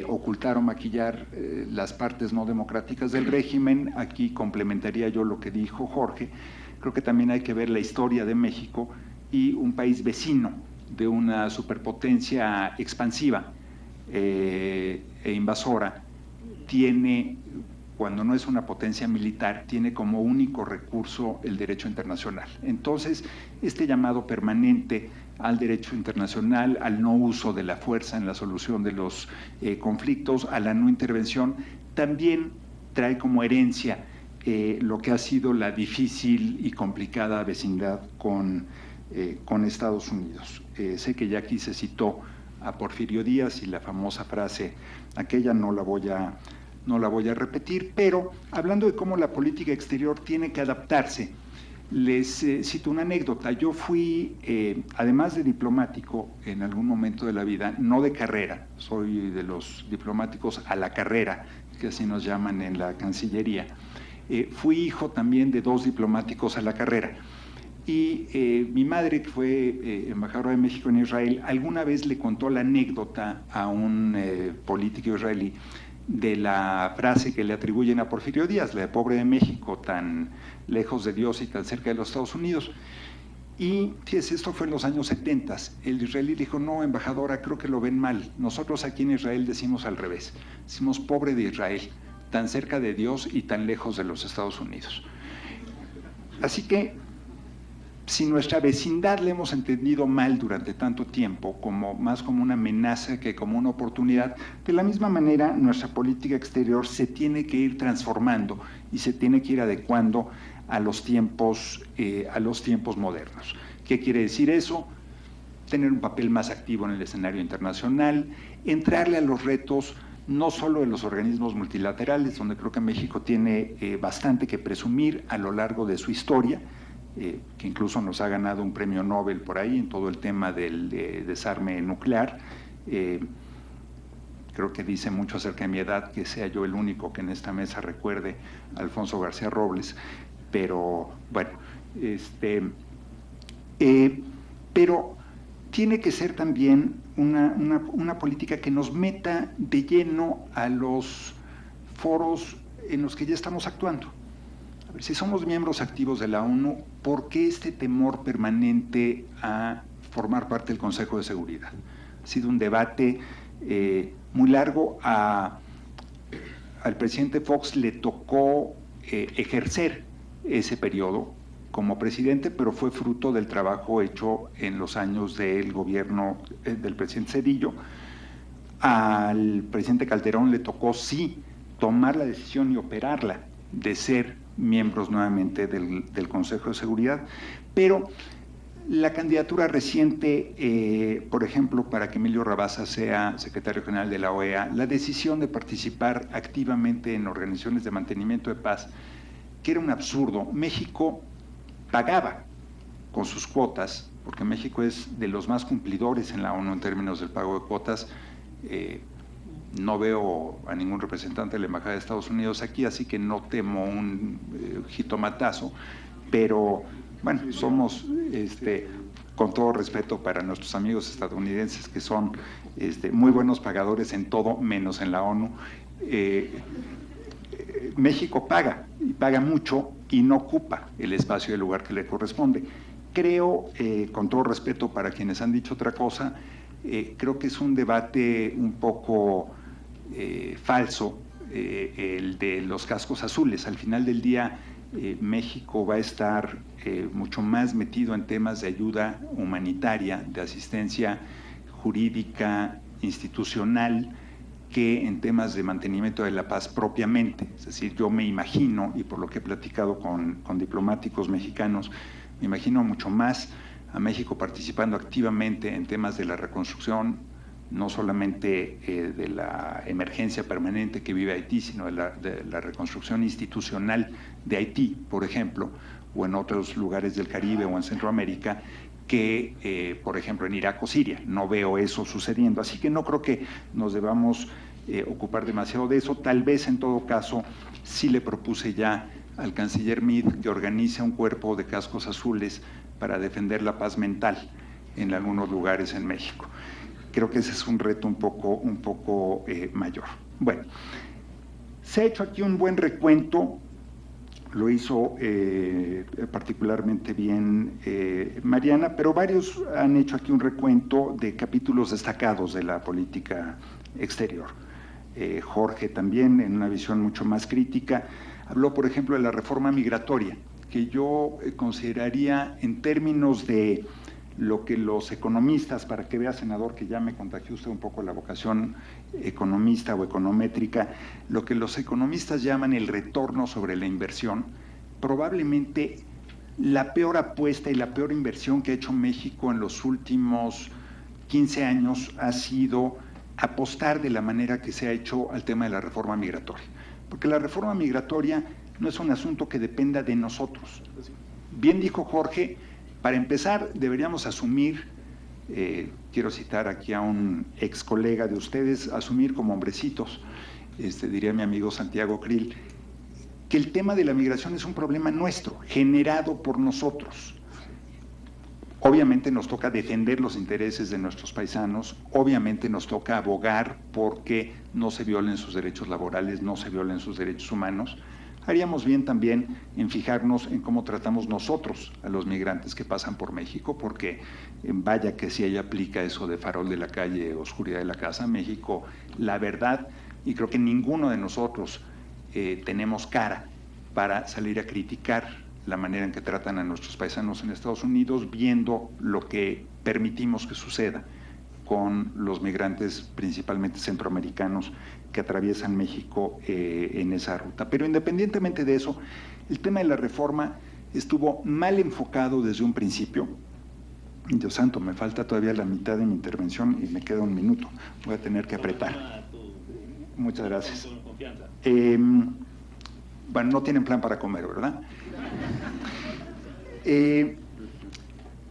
ocultar o maquillar las partes no democráticas del régimen. Aquí complementaría yo lo que dijo Jorge. Creo que también hay que ver la historia de México y un país vecino de una superpotencia expansiva e invasora tiene, cuando no es una potencia militar, tiene como único recurso el derecho internacional. Entonces, este llamado permanente al derecho internacional, al no uso de la fuerza en la solución de los conflictos, a la no intervención, también trae como herencia lo que ha sido la difícil y complicada vecindad con Estados Unidos. Sé que ya aquí se citó a Porfirio Díaz y la famosa frase aquella no la voy a repetir, pero hablando de cómo la política exterior tiene que adaptarse, les cito una anécdota. Yo fui, además de diplomático en algún momento de la vida, no de carrera, soy de los diplomáticos a la carrera, que así nos llaman en la Cancillería. Fui hijo también de 2 diplomáticos a la carrera. Y mi madre, que fue embajadora de México en Israel, alguna vez le contó la anécdota a un político israelí de la frase que le atribuyen a Porfirio Díaz, la de pobre de México, tan lejos de Dios y tan cerca de los Estados Unidos. Y fíjese, esto fue en los años 70. El israelí dijo, no, embajadora, creo que lo ven mal. Nosotros aquí en Israel decimos al revés, decimos pobre de Israel, tan cerca de Dios y tan lejos de los Estados Unidos. Así que, si nuestra vecindad la hemos entendido mal durante tanto tiempo, más como una amenaza que como una oportunidad, de la misma manera nuestra política exterior se tiene que ir transformando y se tiene que ir adecuando a los tiempos modernos. ¿Qué quiere decir eso? Tener un papel más activo en el escenario internacional, entrarle a los retos no solo de los organismos multilaterales, donde creo que México tiene bastante que presumir a lo largo de su historia, que incluso nos ha ganado un premio Nobel por ahí en todo el tema del desarme nuclear. Creo que dice mucho acerca de mi edad que sea yo el único que en esta mesa recuerde a Alfonso García Robles, pero bueno, pero tiene que ser también una política que nos meta de lleno a los foros en los que ya estamos actuando. A ver, si somos miembros activos de la ONU, ¿por qué este temor permanente a formar parte del Consejo de Seguridad? Ha sido un debate muy largo. Al presidente Fox le tocó ejercer ese periodo como presidente, pero fue fruto del trabajo hecho en los años del gobierno del presidente Zedillo. Al presidente Calderón le tocó, sí, tomar la decisión y operarla de ser miembros nuevamente del Consejo de Seguridad, pero la candidatura reciente, por ejemplo, para que Emilio Rabasa sea secretario general de la OEA, la decisión de participar activamente en organizaciones de mantenimiento de paz, que era un absurdo. México pagaba con sus cuotas, porque México es de los más cumplidores en la ONU en términos del pago de cuotas. No veo a ningún representante de la Embajada de Estados Unidos aquí, así que no temo un jitomatazo, pero bueno, somos, con todo respeto para nuestros amigos estadounidenses, que son muy buenos pagadores en todo, menos en la ONU, México paga, y paga mucho, y no ocupa el espacio y el lugar que le corresponde. Creo, con todo respeto para quienes han dicho otra cosa, creo que es un debate un poco falso el de los cascos azules. Al final del día, México va a estar mucho más metido en temas de ayuda humanitaria, de asistencia jurídica, institucional, que en temas de mantenimiento de la paz propiamente. Es decir, yo me imagino, y por lo que he platicado con diplomáticos mexicanos, me imagino mucho más a México participando activamente en temas de la reconstrucción, no solamente de la emergencia permanente que vive Haití, sino de la reconstrucción institucional de Haití, por ejemplo, o en otros lugares del Caribe o en Centroamérica, que, por ejemplo, en Irak o Siria. No veo eso sucediendo, así que no creo que nos debamos ocupar demasiado de eso. Tal vez, en todo caso, sí le propuse ya al canciller Meade que organice un cuerpo de cascos azules para defender la paz mental en algunos lugares en México. Creo que ese es un reto un poco mayor. Bueno, se ha hecho aquí un buen recuento, lo hizo particularmente bien Mariana, pero varios han hecho aquí un recuento de capítulos destacados de la política exterior. Jorge también, en una visión mucho más crítica, habló, por ejemplo, de la reforma migratoria, que yo consideraría en términos de lo que los economistas, para que vea, senador, que ya me contagió usted un poco la vocación economista o econométrica, lo que los economistas llaman el retorno sobre la inversión, probablemente la peor apuesta y la peor inversión que ha hecho México en los últimos 15 años ha sido apostar de la manera que se ha hecho al tema de la reforma migratoria. Porque la reforma migratoria no es un asunto que dependa de nosotros. Bien dijo Jorge, para empezar deberíamos asumir, quiero citar aquí a un ex colega de ustedes, asumir como hombrecitos, diría mi amigo Santiago Krill, que el tema de la migración es un problema nuestro, generado por nosotros. Obviamente nos toca defender los intereses de nuestros paisanos, obviamente nos toca abogar porque no se violen sus derechos laborales, no se violen sus derechos humanos. Haríamos bien también en fijarnos en cómo tratamos nosotros a los migrantes que pasan por México, porque vaya que si ella aplica eso de farol de la calle, oscuridad de la casa, México, la verdad, y creo que ninguno de nosotros tenemos cara para salir a criticar la manera en que tratan a nuestros paisanos en Estados Unidos, viendo lo que permitimos que suceda con los migrantes, principalmente centroamericanos, que atraviesan México en esa ruta. Pero independientemente de eso, el tema de la reforma estuvo mal enfocado desde un principio. Dios santo, me falta todavía la mitad de mi intervención y me queda un minuto. Voy a tener que apretar. Muchas gracias. Bueno, no tienen plan para comer, ¿verdad?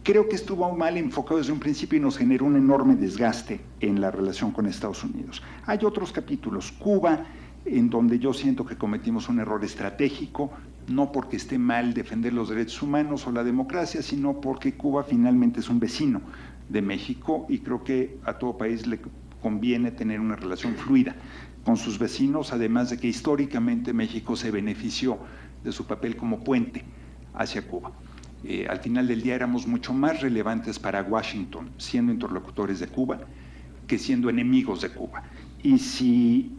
Creo que estuvo mal enfocado desde un principio y nos generó un enorme desgaste en la relación con Estados Unidos. Hay otros capítulos, Cuba, en donde yo siento que cometimos un error estratégico, no porque esté mal defender los derechos humanos o la democracia, sino porque Cuba finalmente es un vecino de México y creo que a todo país le conviene tener una relación fluida con sus vecinos, además de que históricamente México se benefició de su papel como puente hacia Cuba. Al final del día éramos mucho más relevantes para Washington siendo interlocutores de Cuba que siendo enemigos de Cuba. Y si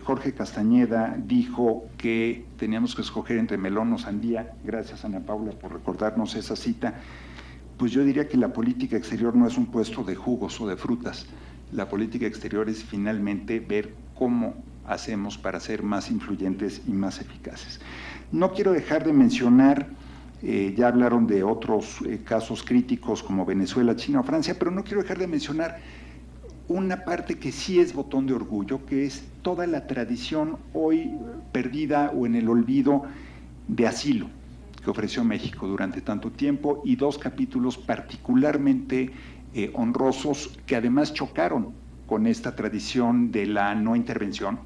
Jorge Castañeda dijo que teníamos que escoger entre melón o sandía, gracias Ana Paula por recordarnos esa cita, pues yo diría que la política exterior no es un puesto de jugos o de frutas. La política exterior es finalmente ver cómo hacemos para ser más influyentes y más eficaces. No quiero dejar de mencionar, ya hablaron de otros casos críticos como Venezuela, China o Francia, pero no quiero dejar de mencionar una parte que sí es botón de orgullo, que es toda la tradición hoy perdida o en el olvido de asilo que ofreció México durante tanto tiempo y dos capítulos particularmente honrosos que además chocaron con esta tradición de la no intervención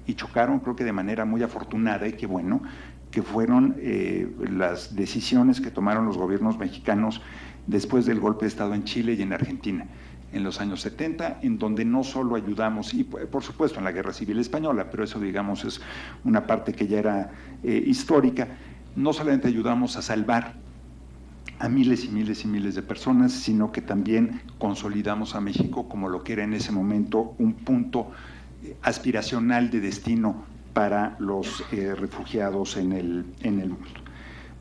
y chocaron creo que de manera muy afortunada y qué bueno, que fueron las decisiones que tomaron los gobiernos mexicanos después del golpe de Estado en Chile y en Argentina en los años 70, en donde no solo ayudamos, y por supuesto en la Guerra Civil Española, pero eso digamos es una parte que ya era histórica, no solamente ayudamos a salvar a miles y miles y miles de personas, sino que también consolidamos a México como lo que era en ese momento un punto aspiracional de destino para los refugiados en el mundo.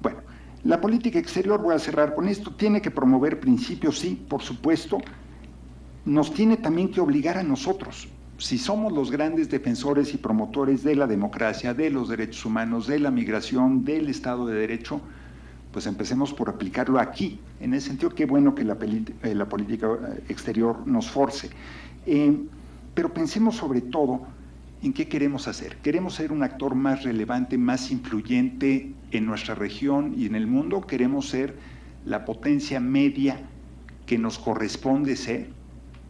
Bueno, la política exterior, voy a cerrar con esto, tiene que promover principios, sí, por supuesto, nos tiene también que obligar a nosotros, si somos los grandes defensores y promotores de la democracia, de los derechos humanos, de la migración, del Estado de Derecho, pues empecemos por aplicarlo aquí. En ese sentido, qué bueno que la política exterior nos force. Pero pensemos sobre todo en qué queremos hacer. ¿Queremos ser un actor más relevante, más influyente en nuestra región y en el mundo? ¿Queremos ser la potencia media que nos corresponde ser?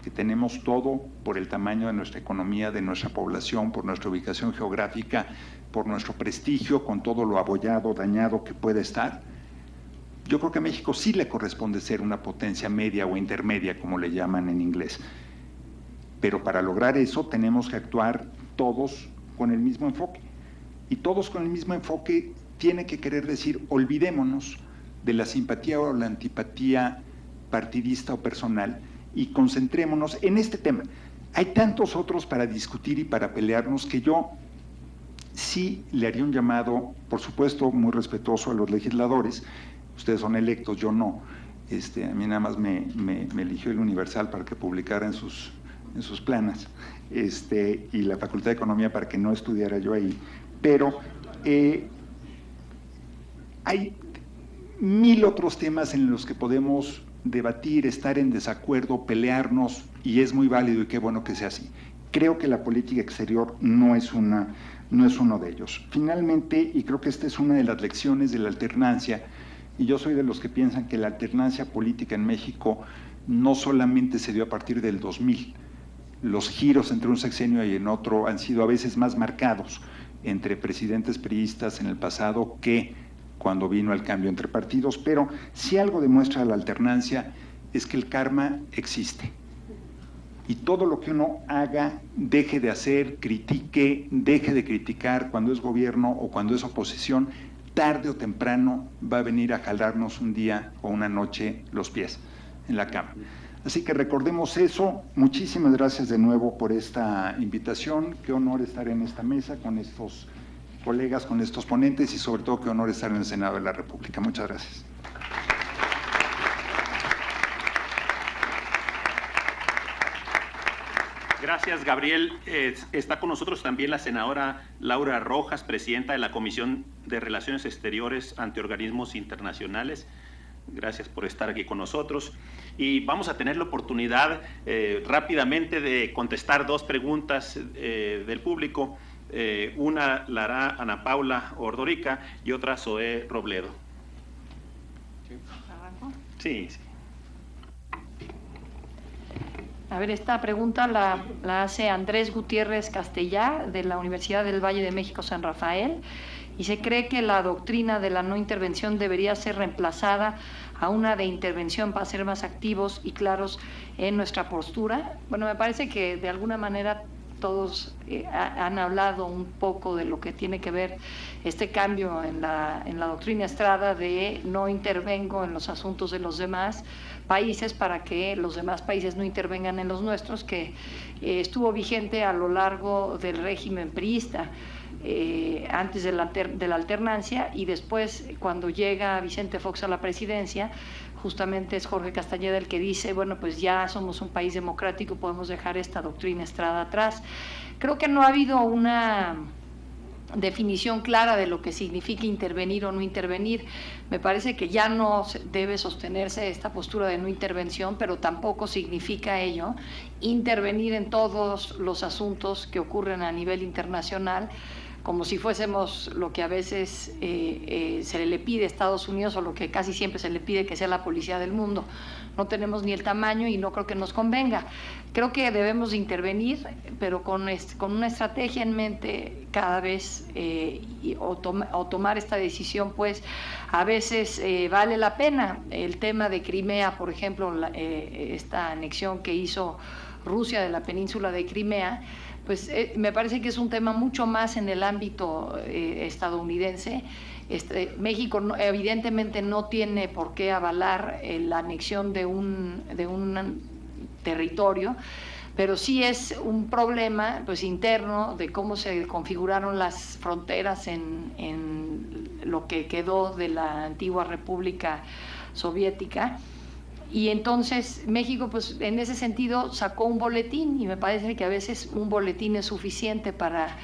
Que tenemos todo por el tamaño de nuestra economía, de nuestra población, por nuestra ubicación geográfica, por nuestro prestigio, con todo lo abollado, dañado que puede estar. Yo creo que a México sí le corresponde ser una potencia media o intermedia, como le llaman en inglés. Pero para lograr eso tenemos que actuar todos con el mismo enfoque. Y todos con el mismo enfoque tiene que querer decir, olvidémonos de la simpatía o la antipatía partidista o personal y concentrémonos en este tema. Hay tantos otros para discutir y para pelearnos que yo sí le haría un llamado, por supuesto, muy respetuoso a los legisladores. Ustedes son electos, yo no. A mí nada más me eligió el Universal para que publicara en sus planas, y la Facultad de Economía para que no estudiara yo ahí. Pero hay 1000 otros temas en los que podemos debatir, estar en desacuerdo, pelearnos, y es muy válido y qué bueno que sea así. Creo que la política exterior no es uno de ellos. Finalmente, y creo que esta es una de las lecciones de la alternancia, y yo soy de los que piensan que la alternancia política en México no solamente se dio a partir del 2000, los giros entre un sexenio y en otro han sido a veces más marcados entre presidentes priistas en el pasado que cuando vino el cambio entre partidos, pero si algo demuestra la alternancia es que el karma existe. Y todo lo que uno haga, deje de hacer, critique, deje de criticar cuando es gobierno o cuando es oposición, tarde o temprano va a venir a jalarnos un día o una noche los pies en la cama. Así que recordemos eso. Muchísimas gracias de nuevo por esta invitación. Qué honor estar en esta mesa con estos colegas, con estos ponentes y sobre todo qué honor estar en el Senado de la República. Muchas gracias. Gracias, Gabriel. Está con nosotros también la senadora Laura Rojas, presidenta de la Comisión de Relaciones Exteriores ante Organismos Internacionales. Gracias por estar aquí con nosotros. Y vamos a tener la oportunidad rápidamente de contestar 2 preguntas del público. Una la hará Ana Paula Ordorica y otra Zoé Robledo. Sí, sí. A ver, esta pregunta la hace Andrés Gutiérrez Castellá, de la Universidad del Valle de México San Rafael, y se cree que la doctrina de la no intervención debería ser reemplazada a una de intervención para ser más activos y claros en nuestra postura. Bueno, me parece que de alguna manera todos han hablado un poco de lo que tiene que ver este cambio en la doctrina Estrada de no intervengo en los asuntos de los demás países para que los demás países no intervengan en los nuestros, que estuvo vigente a lo largo del régimen priista, antes de la alternancia, y después cuando llega Vicente Fox a la presidencia, justamente es Jorge Castañeda el que dice, bueno, pues ya somos un país democrático, podemos dejar esta doctrina Estrada atrás. Creo que no ha habido una definición clara de lo que significa intervenir o no intervenir. Me parece que ya no debe sostenerse esta postura de no intervención, pero tampoco significa ello intervenir en todos los asuntos que ocurren a nivel internacional, como si fuésemos lo que a veces se le pide a Estados Unidos, o lo que casi siempre se le pide, que sea la policía del mundo. No tenemos ni el tamaño y no creo que nos convenga. Creo que debemos intervenir, pero con una estrategia en mente cada vez, o tomar esta decisión, pues a veces vale la pena. El tema de Crimea, por ejemplo, esta anexión que hizo Rusia de la península de Crimea, pues me parece que es un tema mucho más en el ámbito estadounidense. México evidentemente no tiene por qué avalar la anexión de un territorio, pero sí es un problema pues interno de cómo se configuraron las fronteras en lo que quedó de la antigua República Soviética. Y entonces México, pues en ese sentido, sacó un boletín, y me parece que a veces un boletín es suficiente para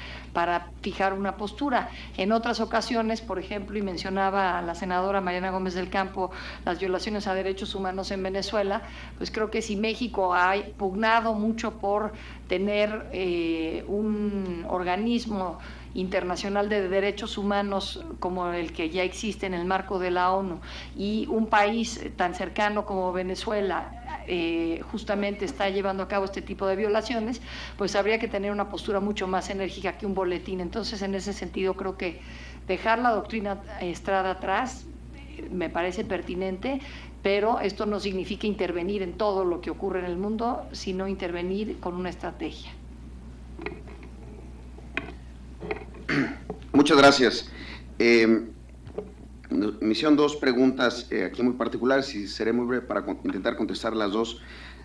fijar una postura. En otras ocasiones, por ejemplo, y mencionaba a la senadora Mariana Gómez del Campo las violaciones a derechos humanos en Venezuela, pues creo que si México ha pugnado mucho por tener un organismo internacional de derechos humanos como el que ya existe en el marco de la ONU, y un país tan cercano como Venezuela justamente está llevando a cabo este tipo de violaciones, pues habría que tener una postura mucho más enérgica que un boletín. Entonces, en ese sentido, creo que dejar la doctrina Estrada atrás me parece pertinente, pero esto no significa intervenir en todo lo que ocurre en el mundo, sino intervenir con una estrategia. Muchas gracias. Me hicieron dos preguntas aquí muy particulares y seré muy breve para intentar contestar las dos,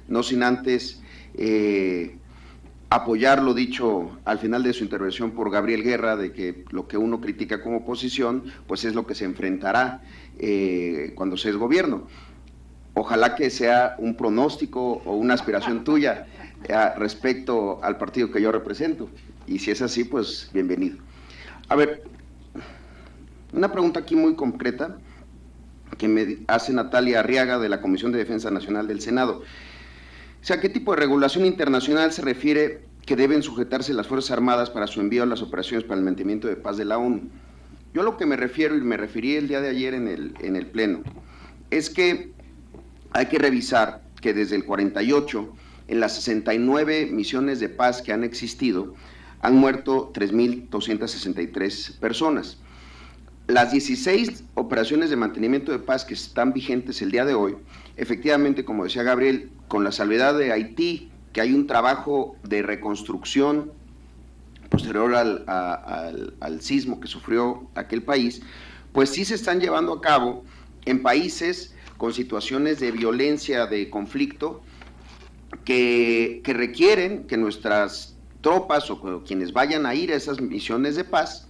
no sin antes apoyar lo dicho al final de su intervención por Gabriel Guerra, de que lo que uno critica como oposición, pues es lo que se enfrentará cuando se es gobierno. Ojalá que sea un pronóstico o una aspiración tuya respecto al partido que yo represento, y si es así, pues bienvenido. A ver, una pregunta aquí muy concreta que me hace Natalia Arriaga de la Comisión de Defensa Nacional del Senado. O sea, ¿qué tipo de regulación internacional se refiere que deben sujetarse las Fuerzas Armadas para su envío a las operaciones para el mantenimiento de paz de la ONU? Yo lo que me refiero, y me referí el día de ayer en el Pleno, es que hay que revisar que desde el 48, en las 69 misiones de paz que han existido, han muerto 3.263 personas. Las 16 operaciones de mantenimiento de paz que están vigentes el día de hoy, efectivamente, como decía Gabriel, con la salvedad de Haití, que hay un trabajo de reconstrucción posterior al sismo que sufrió aquel país, pues sí se están llevando a cabo en países con situaciones de violencia, de conflicto, que requieren que nuestras tropas o quienes vayan a ir a esas misiones de paz,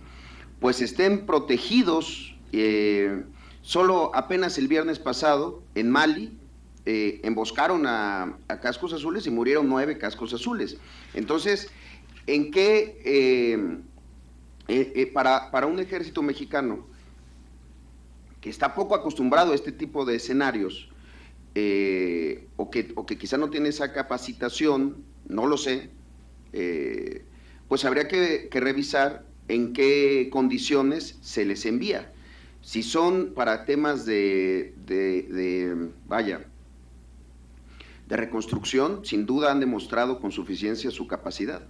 pues estén protegidos. Solo apenas el viernes pasado, en Mali, emboscaron a cascos azules y murieron 9 cascos azules. Entonces, ¿en qué para un ejército mexicano que está poco acostumbrado a este tipo de escenarios, o que quizá no tiene esa capacitación, no lo sé, pues habría que revisar en qué condiciones se les envía? Si son para temas de reconstrucción, sin duda han demostrado con suficiencia su capacidad.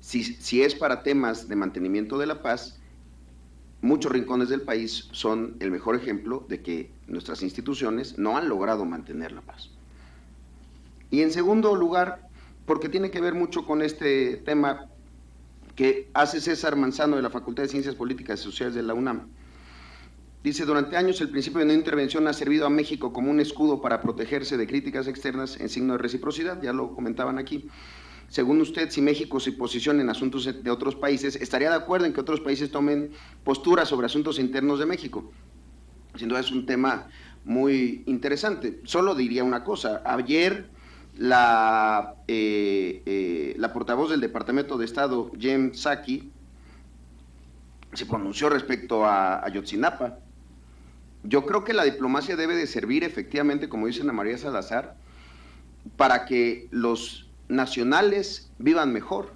Si es para temas de mantenimiento de la paz, muchos rincones del país son el mejor ejemplo de que nuestras instituciones no han logrado mantener la paz. Y en segundo lugar, porque tiene que ver mucho con este tema que hace César Manzano de la Facultad de Ciencias Políticas y Sociales de la UNAM. Dice: durante años el principio de no intervención ha servido a México como un escudo para protegerse de críticas externas en signo de reciprocidad, ya lo comentaban aquí. Según usted, si México se posiciona en asuntos de otros países, ¿estaría de acuerdo en que otros países tomen posturas sobre asuntos internos de México? Sin duda es un tema muy interesante. Solo diría una cosa: ayer la portavoz del Departamento de Estado, Jen Psaki, se pronunció respecto a Ayotzinapa. Yo creo que la diplomacia debe de servir efectivamente, como dice Ana María Salazar, para que los nacionales vivan mejor,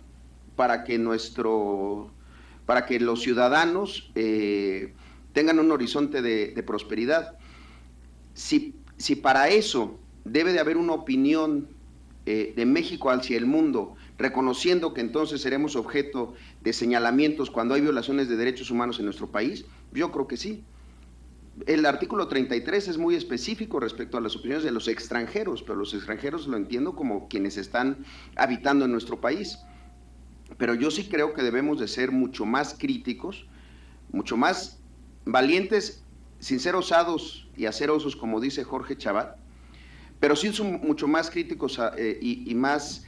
para que los ciudadanos tengan un horizonte de prosperidad. Si para eso debe de haber una opinión de México hacia el mundo, reconociendo que entonces seremos objeto de señalamientos cuando hay violaciones de derechos humanos en nuestro país, yo creo que sí. El artículo 33 es muy específico respecto a las opiniones de los extranjeros, pero los extranjeros lo entiendo como quienes están habitando en nuestro país. Pero yo sí creo que debemos de ser mucho más críticos, mucho más valientes, sin ser osados y acerosos, como dice Jorge Chabat, pero sí son mucho más críticos y más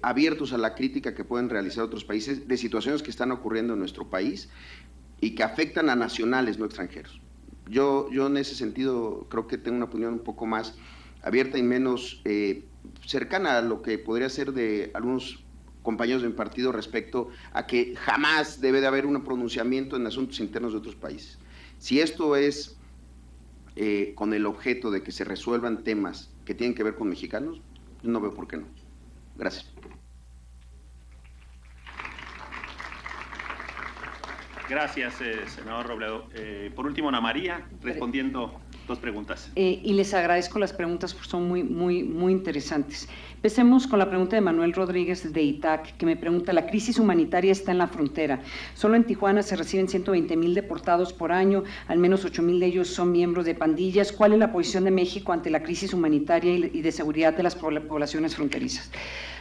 abiertos a la crítica que pueden realizar otros países de situaciones que están ocurriendo en nuestro país y que afectan a nacionales, no extranjeros. Yo en ese sentido creo que tengo una opinión un poco más abierta y menos cercana a lo que podría ser de algunos compañeros de mi partido respecto a que jamás debe de haber un pronunciamiento en asuntos internos de otros países. Si esto es con el objeto de que se resuelvan temas que tienen que ver con mexicanos, no veo por qué no. Gracias. Gracias, senador Robledo. Por último, Ana María, respondiendo dos preguntas. Y les agradezco las preguntas porque son muy interesantes. Empecemos con la pregunta de Manuel Rodríguez de ITAC, que me pregunta: la crisis humanitaria está en la frontera. Solo en Tijuana se reciben 120,000 deportados por año, al menos 8,000 de ellos son miembros de pandillas. ¿Cuál es la posición de México ante la crisis humanitaria y de seguridad de las poblaciones fronterizas?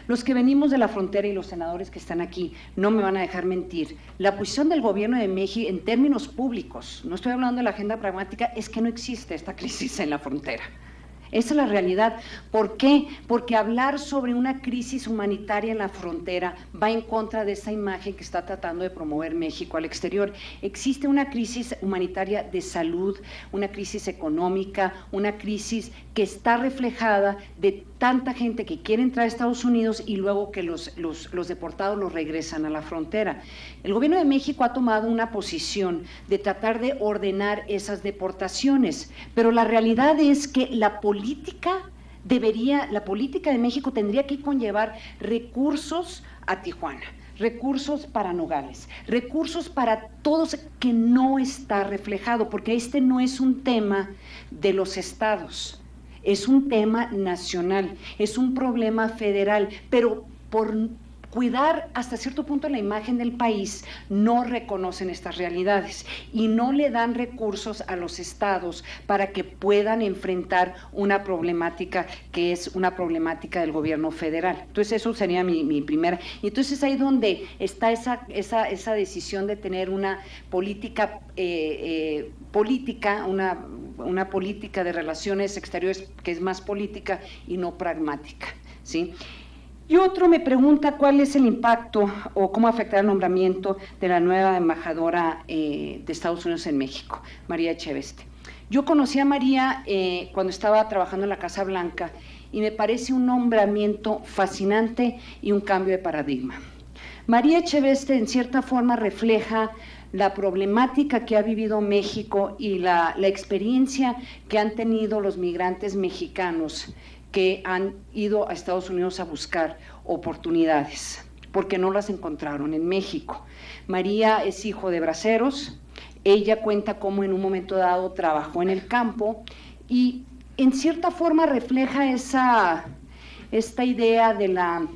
Los que venimos de la frontera y los senadores que están aquí no me van a dejar mentir. La posición del gobierno de México en términos públicos, no estoy hablando de la agenda pragmática, es que no existe esta crisis en la frontera. Esa es la realidad. ¿Por qué? Porque hablar sobre una crisis humanitaria en la frontera va en contra de esa imagen que está tratando de promover México al exterior. Existe una crisis humanitaria de salud, una crisis económica, una crisis que está reflejada de tanta gente que quiere entrar a Estados Unidos y luego que los deportados los regresan a la frontera. El gobierno de México ha tomado una posición de tratar de ordenar esas deportaciones, pero la realidad es que la política de México tendría que conllevar recursos a Tijuana, recursos para Nogales, recursos para todos, que no está reflejado, porque este no es un tema de los estados. Es un tema nacional, es un problema federal, pero por cuidar hasta cierto punto la imagen del país, no reconocen estas realidades y no le dan recursos a los estados para que puedan enfrentar una problemática que es una problemática del gobierno federal. Entonces eso sería mi primera. Y entonces ahí donde está esa decisión de tener una política una política de relaciones exteriores que es más política y no pragmática, ¿sí? Y otro me pregunta cuál es el impacto o cómo afectará el nombramiento de la nueva embajadora de Estados Unidos en México, María Echeveste. Yo conocí a María cuando estaba trabajando en la Casa Blanca y me parece un nombramiento fascinante y un cambio de paradigma. María Echeveste en cierta forma refleja la problemática que ha vivido México y la experiencia que han tenido los migrantes mexicanos que han ido a Estados Unidos a buscar oportunidades, porque no las encontraron en México. María es hijo de braceros, ella cuenta cómo en un momento dado trabajó en el campo y en cierta forma refleja esta idea de la,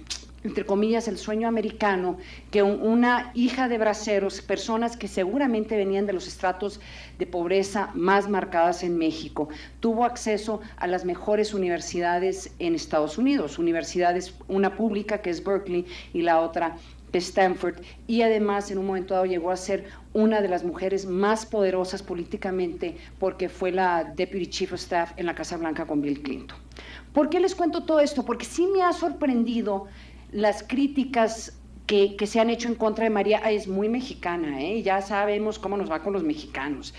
entre comillas, el sueño americano, que una hija de braceros, personas que seguramente venían de los estratos de pobreza más marcadas en México, tuvo acceso a las mejores universidades en Estados Unidos, universidades, una pública que es Berkeley y la otra Stanford, y además en un momento dado llegó a ser una de las mujeres más poderosas políticamente porque fue la Deputy Chief of Staff en la Casa Blanca con Bill Clinton. ¿Por qué les cuento todo esto? Porque sí me ha sorprendido las críticas que se han hecho en contra de María. Es muy mexicana, ya sabemos cómo nos va con los mexicanos,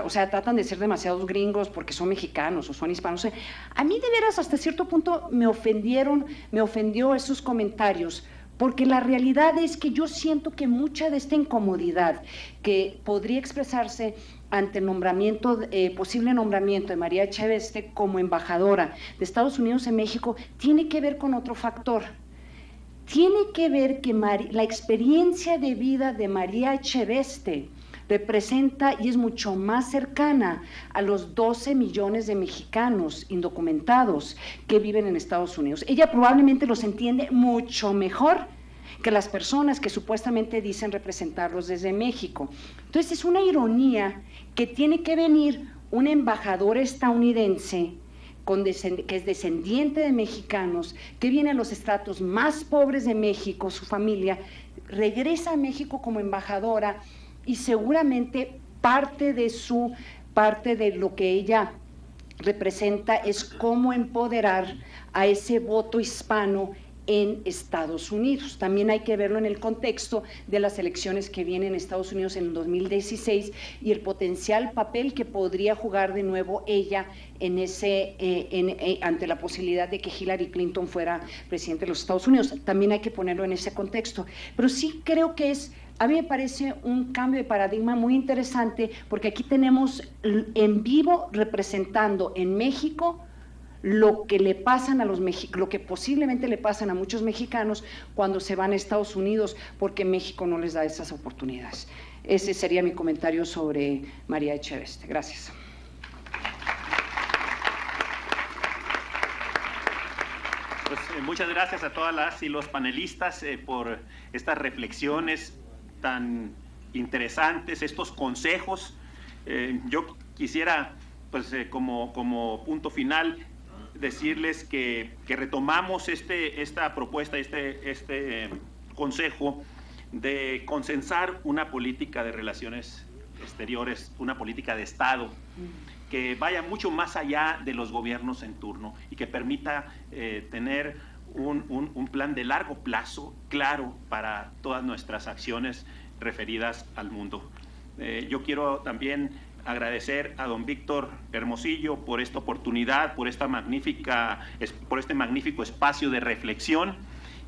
o sea, tratan de ser demasiados gringos porque son mexicanos o son hispanos. A mí de veras hasta cierto punto me ofendió esos comentarios, porque la realidad es que yo siento que mucha de esta incomodidad que podría expresarse ante el posible nombramiento de María Echeveste como embajadora de Estados Unidos en México tiene que ver con otro factor. Tiene que ver que la experiencia de vida de María Echeveste representa y es mucho más cercana a los 12 millones de mexicanos indocumentados que viven en Estados Unidos. Ella probablemente los entiende mucho mejor que las personas que supuestamente dicen representarlos desde México. Entonces es una ironía que tiene que venir un embajador estadounidense que es descendiente de mexicanos, que viene a los estratos más pobres de México, su familia, regresa a México como embajadora y seguramente parte de lo que ella representa es cómo empoderar a ese voto hispano en Estados Unidos. También hay que verlo en el contexto de las elecciones que vienen en Estados Unidos en 2016 y el potencial papel que podría jugar de nuevo ella en ante la posibilidad de que Hillary Clinton fuera presidente de los Estados Unidos. También hay que ponerlo en ese contexto. Pero sí creo que a mí me parece un cambio de paradigma muy interesante, porque aquí tenemos en vivo representando en México lo que le pasan a lo que posiblemente le pasan a muchos mexicanos cuando se van a Estados Unidos, porque México no les da esas oportunidades. Ese sería mi comentario sobre María Echeveste. Gracias. Pues, muchas gracias a todas las y los panelistas por estas reflexiones tan interesantes, estos consejos. Yo quisiera, pues, como punto final, decirles que retomamos esta propuesta, este consejo de consensar una política de relaciones exteriores, una política de Estado, que vaya mucho más allá de los gobiernos en turno y que permita tener un plan de largo plazo claro para todas nuestras acciones referidas al mundo. Yo quiero también agradecer a don Víctor Hermosillo por esta oportunidad, por este magnífico espacio de reflexión,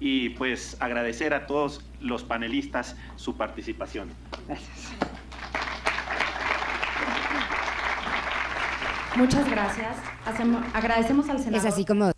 y pues agradecer a todos los panelistas su participación. Gracias. Muchas gracias. Agradecemos al senador. Es así como